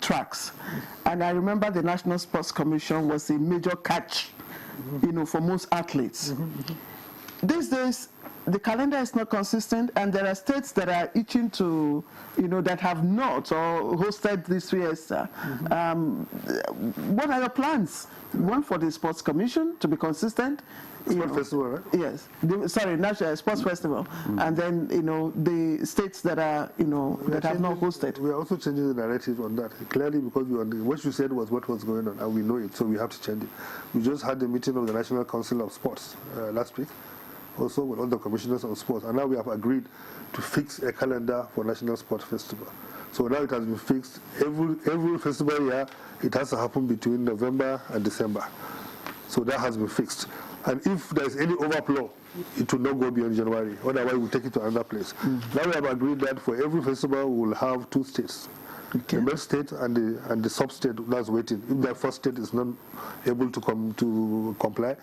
tracks, and I remember the National Sports Commission was a major catch, for most athletes. These days, the calendar is not consistent, and there are states that are itching to, that have not or hosted this Fiesta. What are your plans? One, for the Sports Commission to be consistent. Sports Festival, right? Yes. National Sports Festival. And then, the states that are, that have not hosted. We are also changing the narrative on that. Clearly, because what you said was what was going on, and we know it, so we have to change it. We just had the meeting of the National Council of Sports last week, also with all the commissioners of sports, and now we have agreed to fix a calendar for National Sports Festival. So now it has been fixed. Every festival year, it has to happen between November and December. So that has been fixed. And if there is any overflow, it will not go beyond January. Otherwise, we'll take it to another place. Now we have agreed that for every festival, we will have 2 states. Okay. The main state and the sub-state that's waiting. If the first state is not able to comply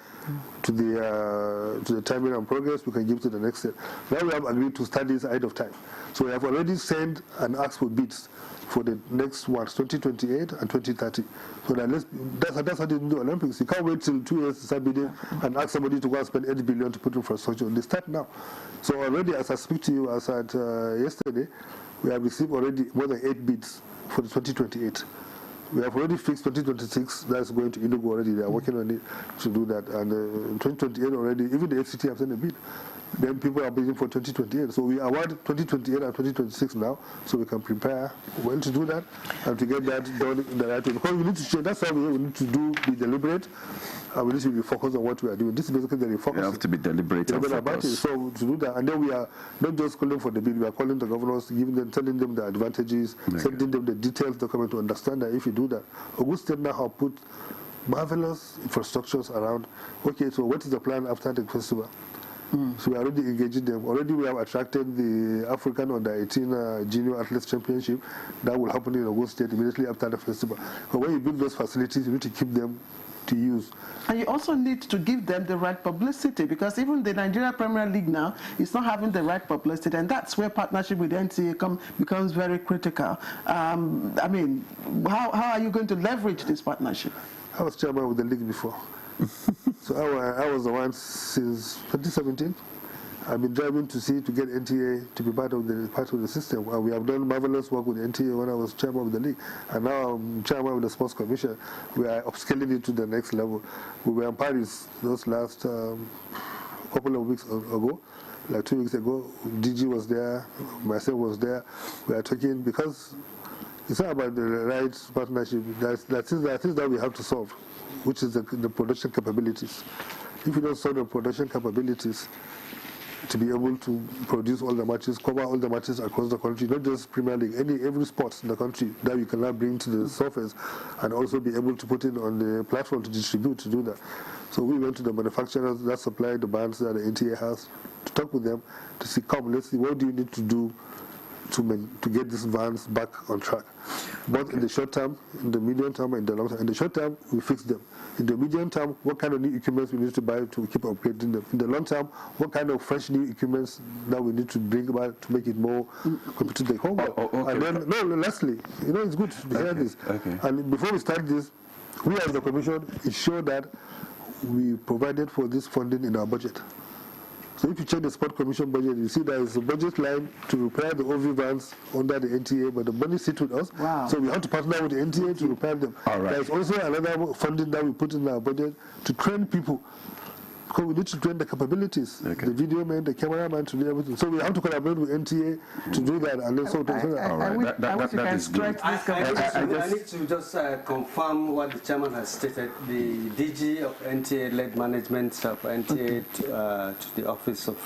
to the timing and progress, we can give to the next state. Now we have agreed to start this ahead of time. So we have already sent and asked for bids for the next ones, 2028 and 2030. So that's how they do the Olympics. You can't wait till 2 years to start bidding and ask somebody to go and spend 8 billion to put infrastructure. They start now. So already, as I speak to you, as at yesterday, we have received already more than 8 bids for the 2028. We have already fixed 2026. That's going to Inugu already. They are working on it to do that. And in 2028 already, even the FCT have sent a bid. Then people are bidding for 2028. So we award 2028 and 2026 now, so we can prepare well to do that and to get that done in the right way. Because we need to change. That's why we need to be deliberate, and we need to be focused on what we are doing. This is basically the refocus. We have to be deliberate and about it. So to do that, and then we are not just calling for the bill. We are calling the governors, telling them the advantages, sending them the detailed document to understand that if you do that, Ogun State now have put marvelous infrastructures around. Okay, so what is the plan after the festival? So we are already engaging them. Already we have attracted the African Under-18 Junior Athletes Championship. That will happen in Ogun State immediately after the festival. But when you build those facilities, you need to keep them use. And you also need to give them the right publicity, because even the Nigeria Premier League now is not having the right publicity, and that's where partnership with NTA becomes very critical. I mean, how are you going to leverage this partnership? I was chairman of the league before. So I was the one since 2017. I've been driving to get NTA to be part of the system. We have done marvelous work with NTA when I was chairman of the league, and now I'm chairman of the Sports Commission. We are upscaling it to the next level. We were in Paris those last couple of weeks ago, like 2 weeks ago. DG was there, myself was there. We are talking because it's not about the right partnership. There are things that we have to solve, which is the production capabilities. If you don't solve the production capabilities, to be able to produce all the matches, cover all the matches across the country, not just Premier League, every sport in the country that you can now bring to the surface and also be able to put it on the platform to distribute, to do that. So we went to the manufacturers that supply the bands that the NTA has to talk with them to see, come, let's see, what do you need to do to get these vans back on track, both in the short term, in the medium term, and in the long term. In the short term, we fix them. In the medium term, what kind of new equipment we need to buy to keep upgrading them. In the long term, what kind of fresh new equipment that we need to bring back to make it more competitive. And then, lastly, it's good to hear this. And before we start this, we as the Commission ensure that we provided for this funding in our budget. So if you check the Sport Commission budget, you see there is a budget line to repair the OV vans under the NTA, but the money sits with us. Wow. So we have to partner with the NTA to repair them. There is also another funding that we put in our budget to train people, because we need to train the capabilities, the video man, the cameraman, to do everything. So we have to collaborate with NTA to do that. And then I need to just confirm what the chairman has stated. The DG of NTA led management of NTA to the office of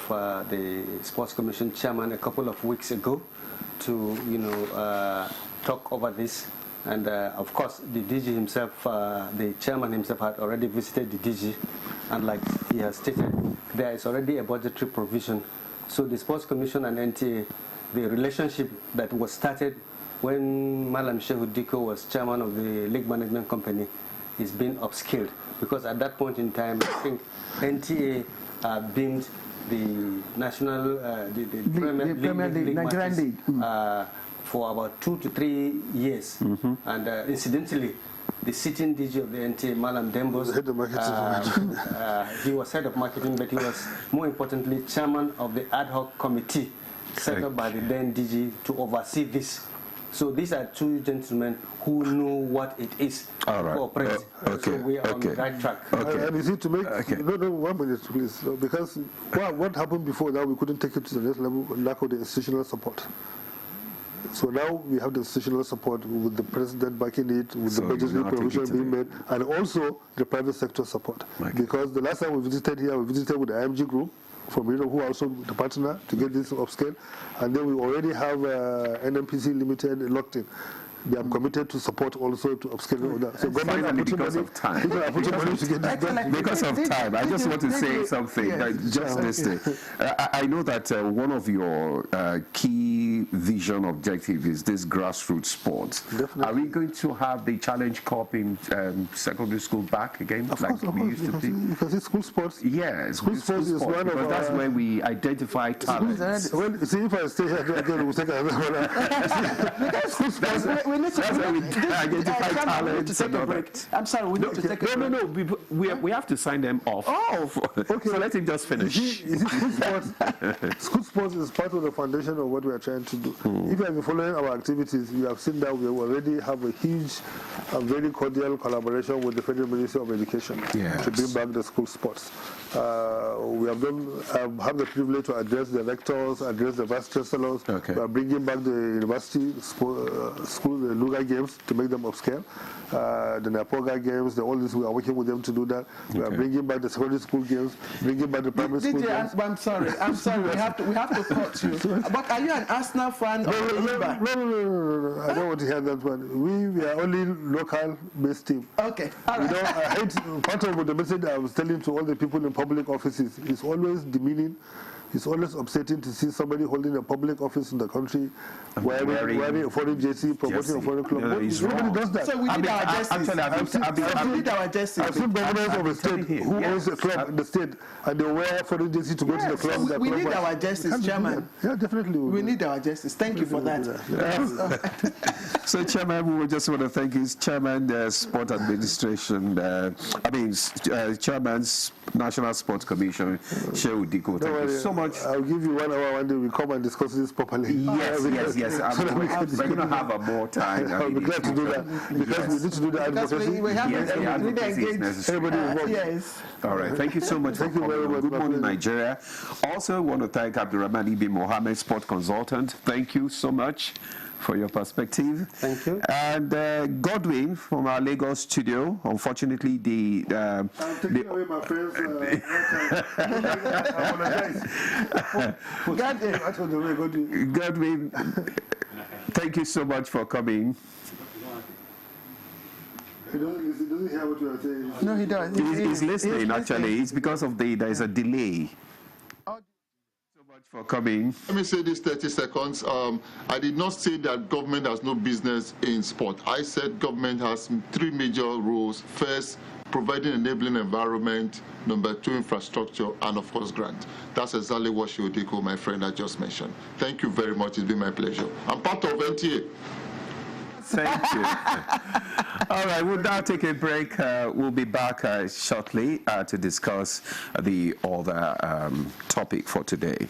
the Sports Commission chairman a couple of weeks ago to talk over this. And of course, the DG himself, the chairman himself, had already visited the DG, and like he has stated, there is already a budgetary provision. So the Sports Commission and NTA, the relationship that was started when Malam Shehu Diko was chairman of the League Management Company is being upscaled, because at that point in time, I think NTA beamed the national, the Premier League Nigerian League. For about 2 to 3 years. And incidentally, the sitting DG of the NTA, Malam Dembos, he was head of marketing, but he was, more importantly, chairman of the ad hoc committee set up by the then DG to oversee this. So these are two gentlemen who know what it is to operate. So we are on the right track. And you see, to make, 1 minute please, because what happened before that, we couldn't take it to the next level, lack of the institutional support. So now we have the institutional support with the president backing it, with the budgetary provision being made, and also the private sector support. Because the last time we visited here, we visited with the IMG group from who are also the partner to get this upscale, and then we already have NMPC Limited locked in. They are committed to support also to upscale that. So government because of time. Because of time, I just want to say something. Just this thing. I know that one of your key vision objectives is this grassroots sports. Definitely. Are we going to have the Challenge Cup in secondary school back again, we used to be? Because it's school sports. Yeah, school sports is one of that's where we identify talents. Well, see, if I stay here again, we'll take another one. School sports. We need to identify talents. Take a break. I'm sorry, we need to take a break. We have to sign them off. Okay. So let him just finish. School sports is part of the foundation of what we are trying to do. If you have been following our activities, you have seen that we already have a huge and very cordial collaboration with the Federal Ministry of Education to bring back the school sports. We have have the privilege to address the rectors, address the vice chancellors. We are bringing back the university school, the Luga games to make them upscale. The Napoga games, all this, we are working with them to do that. We are bringing back the secondary school games, bringing back the primary school games. I'm sorry, we have to cut you. But are you an Arsenal fan? No, I don't want to hear that one. We are only local-based team. Okay, all right. I hate part of the message I was telling to all the people in public offices is always demeaning It's always upsetting to see somebody holding a public office in the country wearing a foreign jersey, promoting a foreign club. Nobody does that. So we need our justice. We need our justice. I've seen governors of a state who owns a club in the state, and they wear foreign jersey to go to the club. So we need our justice, Chairman. Yeah, definitely. We need our justice. Thank you for that. So, Chairman, we just want to thank his Chairman, Sport Administration, Chairman's National Sports Commission, Shehu Diko. Thank you so much. I'll give you 1 hour one day. We come and discuss this properly. Yes. We're going to have more time. I'll be glad to do that because we need to do the advocacy. Advocacy is necessary. Everybody involved. Yes. All right. Thank you so much. Thank you very much. Good morning, Nigeria. Also, want to thank Abdurrahman Ibi Mohammed, sport consultant. Thank you so much for your perspective. Thank you. And Godwin from our Lagos studio. Unfortunately, I'm taking away my friends. Godwin, thank you so much for coming. He doesn't hear what you are saying. No, he does. He's listening, actually. It's because of there's a delay. For coming. Let me say this 30 seconds. I did not say that government has no business in sport. I said government has 3 major roles. First, providing enabling environment. Number 2, infrastructure, and of course, grant. That's exactly what Shehu Diko, my friend, I just mentioned. Thank you very much. It's been my pleasure. I'm part of NTA. Thank you. All right, we'll now take a break. We'll be back shortly to discuss the other topic for today.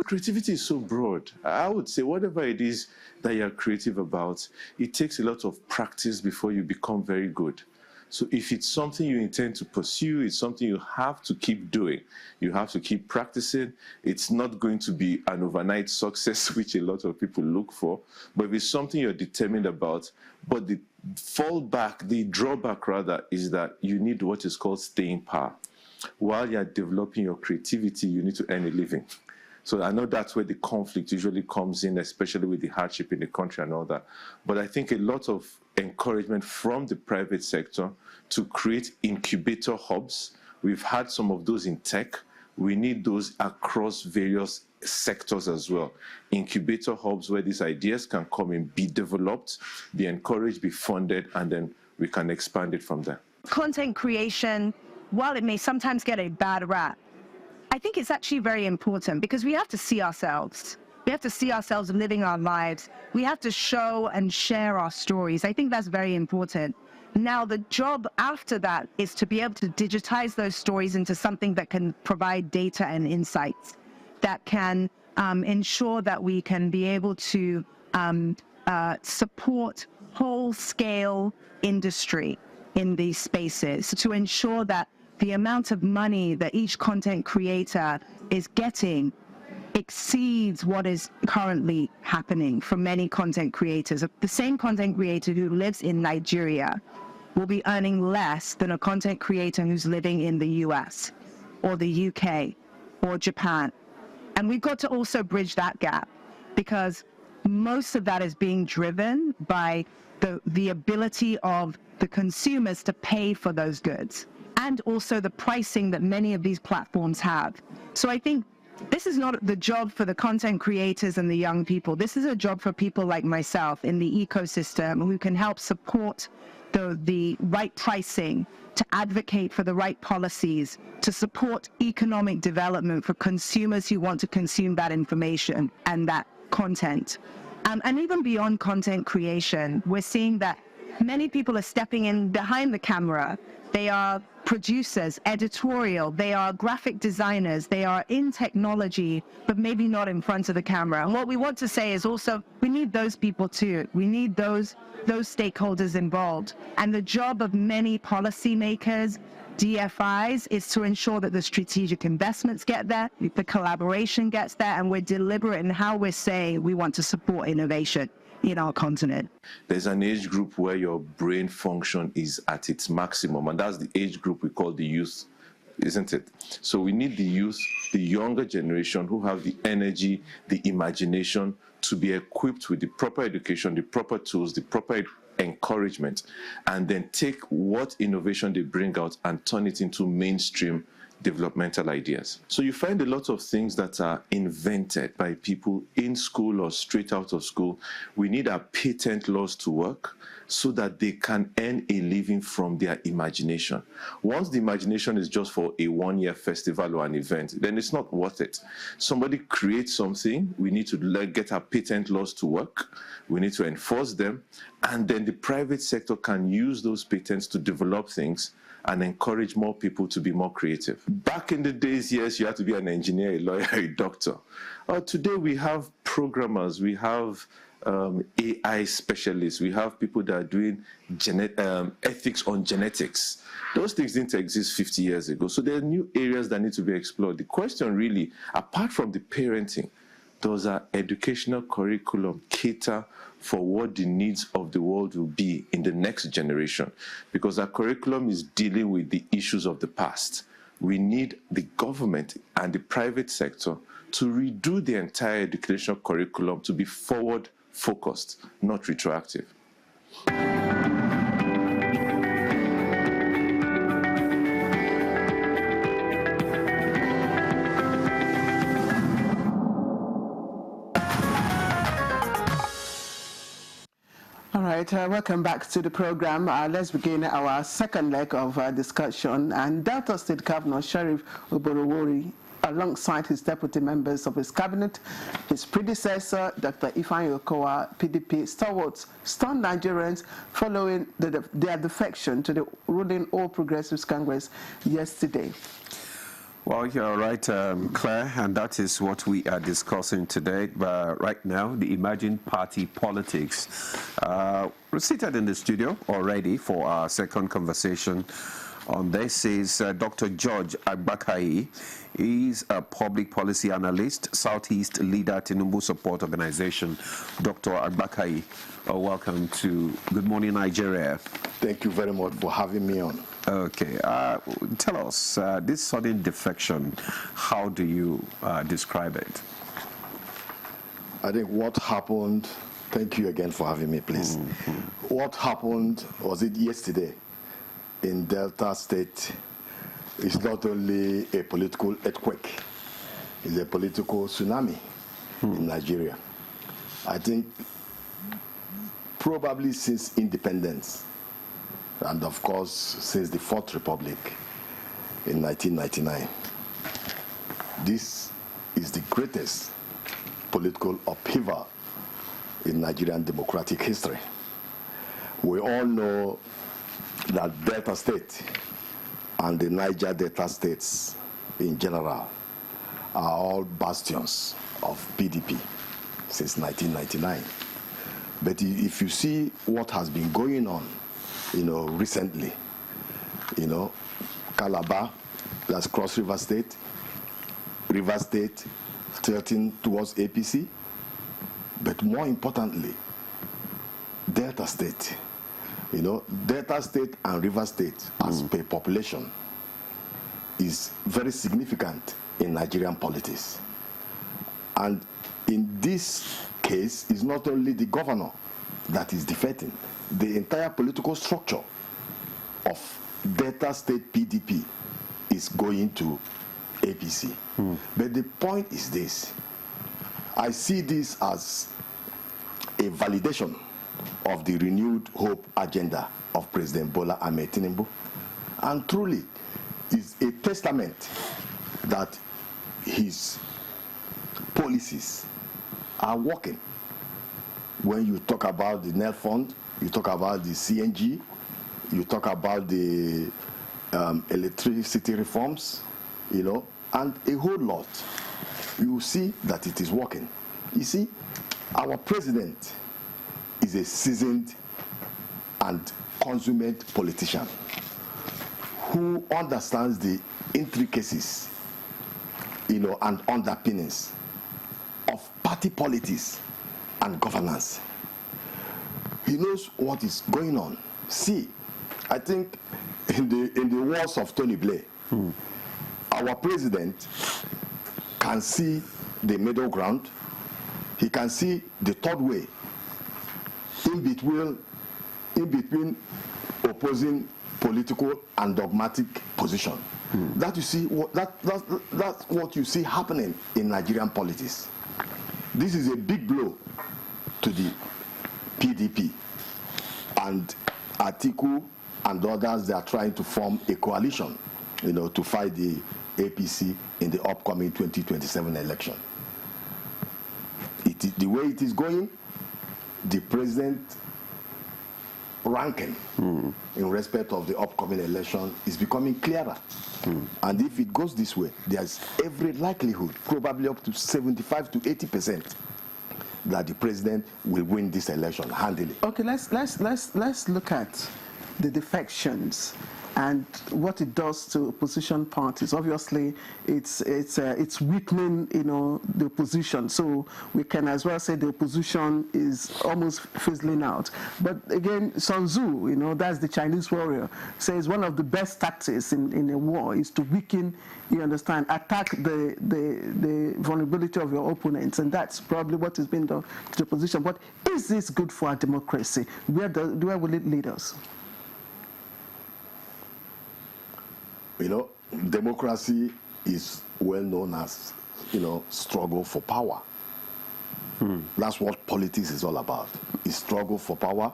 Creativity is so broad. I would say whatever it is that you're creative about, it takes a lot of practice before you become very good. So if it's something you intend to pursue, it's something you have to keep doing. You have to keep practicing. It's not going to be an overnight success, which a lot of people look for. But if it's something you're determined about, but the drawback rather, is that you need what is called staying power. While you're developing your creativity, you need to earn a living. So I know that's where the conflict usually comes in, especially with the hardship in the country and all that. But I think a lot of encouragement from the private sector to create incubator hubs. We've had some of those in tech. We need those across various sectors as well. Incubator hubs where these ideas can come in, be developed, be encouraged, be funded, and then we can expand it from there. Content creation, while it may sometimes get a bad rap, I think it's actually very important because we have to see ourselves. We have to see ourselves living our lives. We have to show and share our stories. I think that's very important. Now, the job after that is to be able to digitize those stories into something that can provide data and insights, that can ensure that we can be able to support whole-scale industry in these spaces, to ensure that the amount of money that each content creator is getting exceeds what is currently happening for many content creators. The same content creator who lives in Nigeria will be earning less than a content creator who's living in the US or the UK or Japan. And we've got to also bridge that gap because most of that is being driven by the ability of the consumers to pay for those goods, and also the pricing that many of these platforms have. So I think this is not the job for the content creators and the young people. This is a job for people like myself in the ecosystem who can help support the right pricing, to advocate for the right policies, to support economic development for consumers who want to consume that information and that content. And even beyond content creation, we're seeing that many people are stepping in behind the camera. They are producers, editorial, they are graphic designers, they are in technology, but maybe not in front of the camera. And what we want to say is also, we need those people too. We need those stakeholders involved. And the job of many policymakers, DFIs, is to ensure that the strategic investments get there, the collaboration gets there, and we're deliberate in how we're saying we want to support innovation in our continent. There's an age group where your brain function is at its maximum, and that's the age group we call the youth isn't it? So we need the youth, the younger generation who have the energy, the imagination to be equipped with the proper education, the proper tools, the proper encouragement, and then take what innovation they bring out and turn it into mainstream developmental ideas. So you find a lot of things that are invented by people in school or straight out of school. We need our patent laws to work so that they can earn a living from their imagination. Once the imagination is just for a one-year festival or an event, then it's not worth it. Somebody creates something, we need to get our patent laws to work, we need to enforce them, and then the private sector can use those patents to develop things and encourage more people to be more creative. Back in the days, yes, you had to be an engineer, a lawyer, a doctor. Today we have programmers, we have AI specialists, we have people that are doing ethics on genetics. Those things didn't exist 50 years ago. So there are new areas that need to be explored. The question really, apart from the parenting, does our educational curriculum cater for what the needs of the world will be in the next generation? Because our curriculum is dealing with the issues of the past. We need the government and the private sector to redo the entire educational curriculum to be forward-focused, not retroactive. All right, welcome back to the program. Let's begin our second leg of discussion. And Delta State Governor Sheriff Oborowori, alongside his deputy members of his cabinet, his predecessor, Dr. Ifeanyi Okowa, PDP stalwarts, stunned Nigerians following their defection to the ruling All Progressives Congress yesterday. Well, you're right, Claire, and that is what we are discussing today. But right now, the emerging party politics. We're seated in the studio already for our second conversation on this is Dr. George Agbakai. He's a public policy analyst, Southeast Leader Tinubu Support Organization. Dr. Agbakai, welcome to Good Morning Nigeria. Thank you very much for having me on. Okay, tell us, this sudden defection, how do you describe it? I think what happened, thank you again for having me, please. What happened, was it yesterday in Delta State, is not only a political earthquake, it's a political tsunami in Nigeria. I think probably since independence, and of course since the Fourth Republic in 1999. This is the greatest political upheaval in Nigerian democratic history. We all know that Delta State and the Niger Delta states in general are all bastions of PDP since 1999. But if you see what has been going on, recently, Calabar, that's Cross River State tilting towards APC, but more importantly, Delta State. Delta State and River State, as per population, is very significant in Nigerian politics. And in this case, it's not only the governor that is defecting. The entire political structure of Delta State PDP is going to APC. But the point is this. I see this as a validation of the renewed hope agenda of President Bola Ahmed Tinubu, and truly is a testament that his policies are working. When you talk about the NEL Fund, you talk about the CNG, you talk about the electricity reforms, and a whole lot. You see that it is working. You see, our president is a seasoned and consummate politician who understands the intricacies, and underpinnings of party politics and governance. He knows what is going on. See, I think in the words of Tony Blair, our president can see the middle ground. He can see the third way in between opposing political and dogmatic position. That you see, that's what you see happening in Nigerian politics. This is a big blow to the PDP, and Atiku and others, they are trying to form a coalition, to fight the APC in the upcoming 2027 election. The way it is going, the president ranking in respect of the upcoming election is becoming clearer. And if it goes this way, there's every likelihood, probably up to 75 to 80%, that the president will win this election handily. Okay, let's look at the defections and what it does to opposition parties. Obviously, it's weakening, the opposition. So we can as well say the opposition is almost fizzling out. But again, Sun Tzu, that's the Chinese warrior, says one of the best tactics in a war is to weaken, attack the vulnerability of your opponents, and that's probably what has been done to the opposition. But is this good for our democracy? Where will it lead us? Democracy is well known as, struggle for power. That's what politics is all about. It's struggle for power,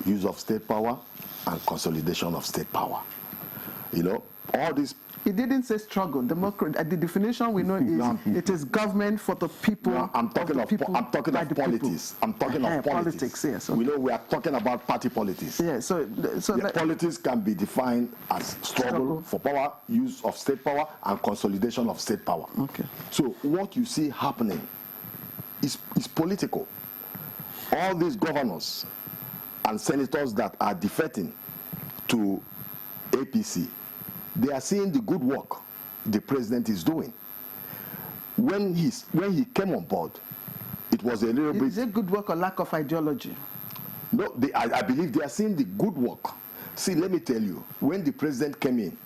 use of state power, and consolidation of state power. All this. It didn't say struggle. Democracy. The definition we know is it is government for the people. No, I'm talking of politics. I'm talking of politics. Yes. Okay. We are talking about party politics. Yeah. So politics can be defined as struggle for power, use of state power, and consolidation of state power. Okay. So what you see happening is political. All these governors and senators that are defecting to APC, they are seeing the good work the president is doing. When he came on board, it was a little bit... Is it good work or lack of ideology? No, I believe they are seeing the good work. See, let me tell you, when the president came in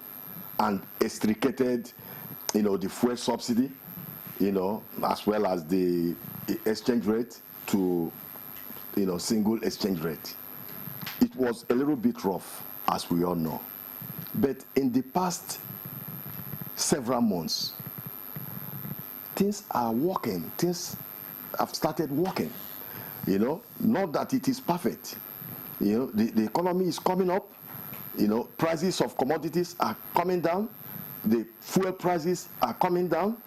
and extricated, the fuel subsidy, as well as the exchange rate to, single exchange rate, it was a little bit rough, as we all know. But in the past several months, things are working. Things have started working. Not that it is perfect. The economy is coming up. Prices of commodities are coming down. The fuel prices are coming down.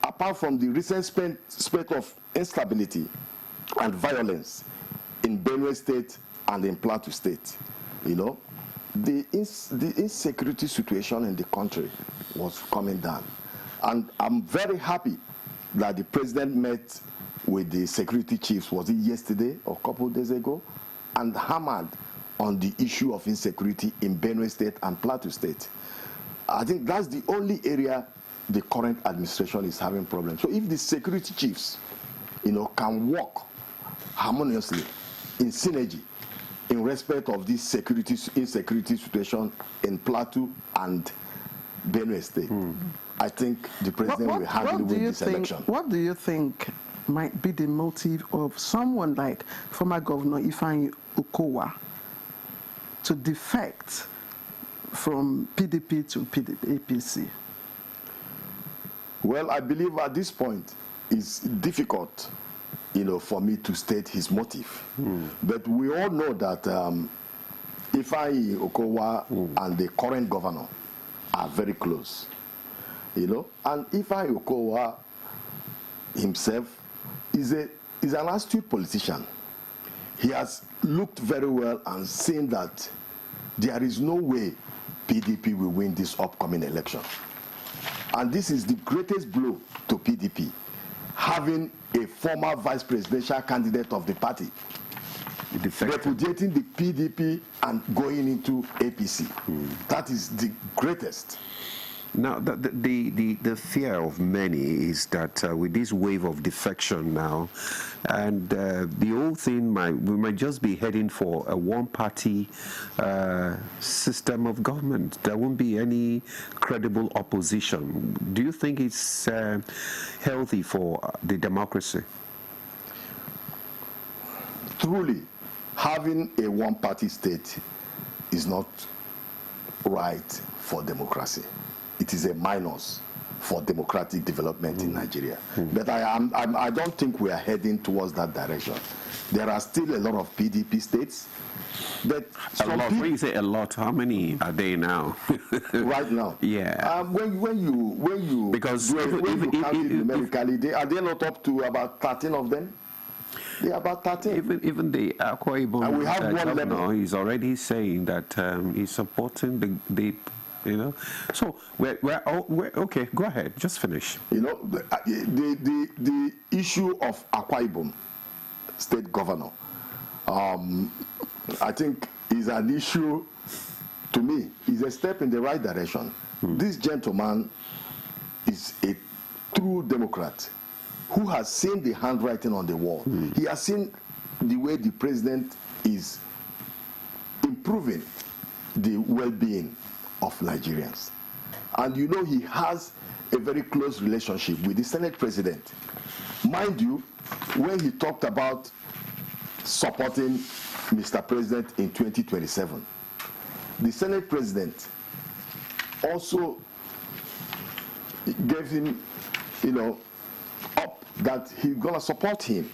Apart from the recent spate of instability and violence in Benue State and in Plateau State, the insecurity situation in the country was coming down. And I'm very happy that the president met with the security chiefs, was it yesterday or a couple of days ago, and hammered on the issue of insecurity in Benue State and Plateau State. I think that's the only area the current administration is having problems. So if the security chiefs, can work harmoniously in synergy in respect of this insecurity situation in Plateau and Benue State, I think the president will handily win this election. What do you think might be the motive of someone like former Governor Ifeanyi Okowa to defect from PDP to APC? Well, I believe at this point it's difficult, for me to state his motive. But we all know that Ifeanyi Okowa and the current governor are very close. And Ifeanyi Okowa himself is an astute politician. He has looked very well and seen that there is no way PDP will win this upcoming election. And this is the greatest blow to PDP, having a former vice presidential candidate of the party repudiating the PDP and going into APC. That is the greatest. Now, the fear of many is that with this wave of defection now, and the whole thing we might just be heading for a one-party system of government. There won't be any credible opposition. Do you think it's healthy for the democracy? Truly, having a one-party state is not right for democracy. It is a minus for democratic development in Nigeria. But I don't think we are heading towards that direction. There are still a lot of PDP states. That a lot. When you say a lot, how many are they now? Right now? Yeah. When you because when you count it numerically, are they not up to about 13 of them? They are about 13. Even the Akwa Ibom and we have one governor level. is already saying that he's supporting the you know. So we're okay. Go ahead. Just finish. You know, the issue of Akwa Ibom state governor, I think is an issue. To me, is a step in the right direction. This gentleman is a true Democrat who has seen the handwriting on the wall. He has seen the way the president is improving the well-being of Nigerians. And you know, he has a very close relationship with the Senate president. Mind you, when he talked about supporting Mr. President in 2027, the Senate president also gave him, you know, up that he's going to support him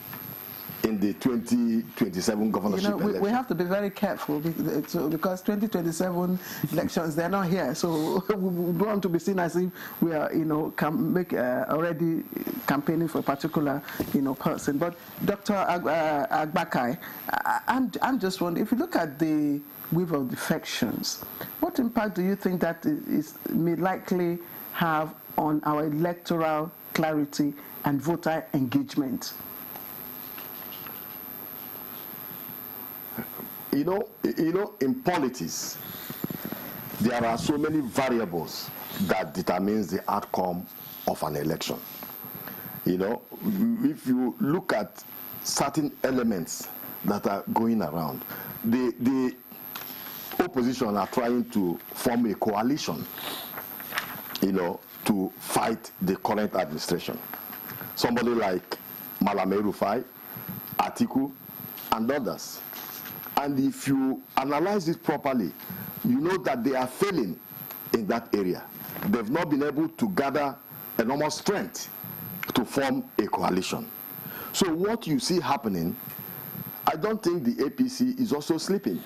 in the 2027 governorship election. We have to be very careful because 2027 elections, they're not here. So we don't want to be seen as if we are, you know, already campaigning for a particular, you know, person. But Dr. Agbakai, I'm just wondering, if you look at the wave of defections, what impact do you think that may likely have on our electoral clarity and voter engagement? You know, in politics, there are so many variables that determines the outcome of an election. You know, if you look at certain elements that are going around, the opposition are trying to form a coalition, you know, to fight the current administration. Somebody like Mallam El-Rufai, Atiku, and others. And if you analyze it properly, you know that they are failing in that area. They've not been able to gather enormous strength to form a coalition. So what you see happening, I don't think the APC is also sleeping.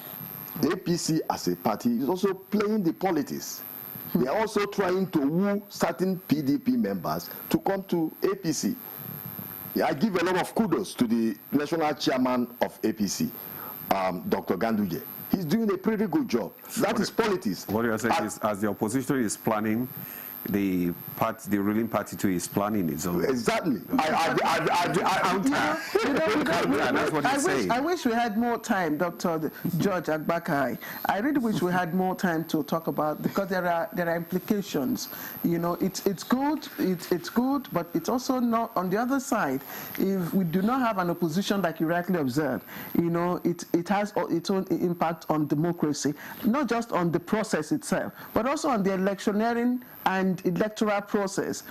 The APC as a party is also playing the politics. They are also trying to woo certain PDP members to come to APC. Yeah, I give a lot of kudos to the national chairman of APC, Dr. Ganduje. He's doing a pretty good job. That is politics. What you're saying is, as the opposition is planning, the ruling party too is planning its own. Exactly. I wish we had more time, Dr. George Agbakai. I really wish we had more time to talk about, because there are implications. You know, it's good, but it's also not on the other side. If we do not have an opposition, like you rightly observed, you know, it has its own impact on democracy, not just on the process itself, but also on the electioneering and electoral process,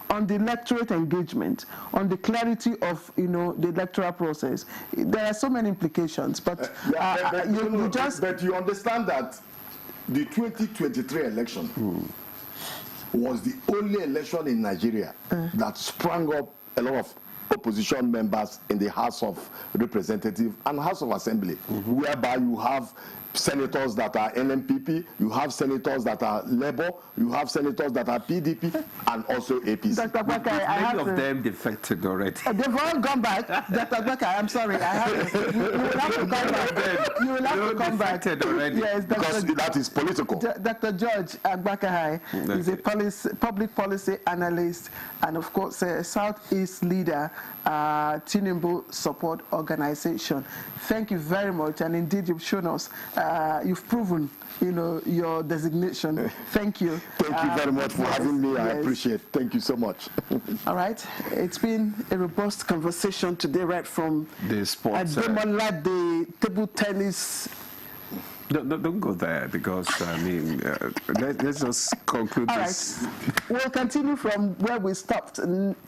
on the electorate engagement, on the clarity of, you know, the electoral process. There are so many implications, but but you understand that the 2023 election was the only election in Nigeria that sprang up a lot of opposition members in the House of Representatives and House of Assembly, whereby you have senators that are NMPP, you have senators that are Labour, you have senators that are PDP, and also APC. Dr. Agbakai, many of them defected already. They've all gone back. Dr. Agbakai, I'm sorry. You will have to come back. You will have to come back. Already. Yes, because that is political. Dr. George Agbakai is a public policy analyst and, of course, a Southeast leader Tinubu Support Organization. Thank you very much, and indeed you've shown us, you've proven, your designation. Thank you. Thank you very much for having me. I appreciate it. Thank you so much. All right, it's been a robust conversation today, right from the sports. Ademola, the table tennis. Don't go there, because let's just conclude this. All right, we'll continue from where we stopped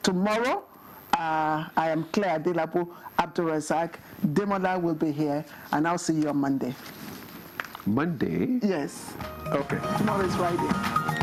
tomorrow. I am Claire Adelabu Abdulrazak. Demola will be here, and I'll see you on Monday. Monday? Yes. Okay. Tomorrow is Friday.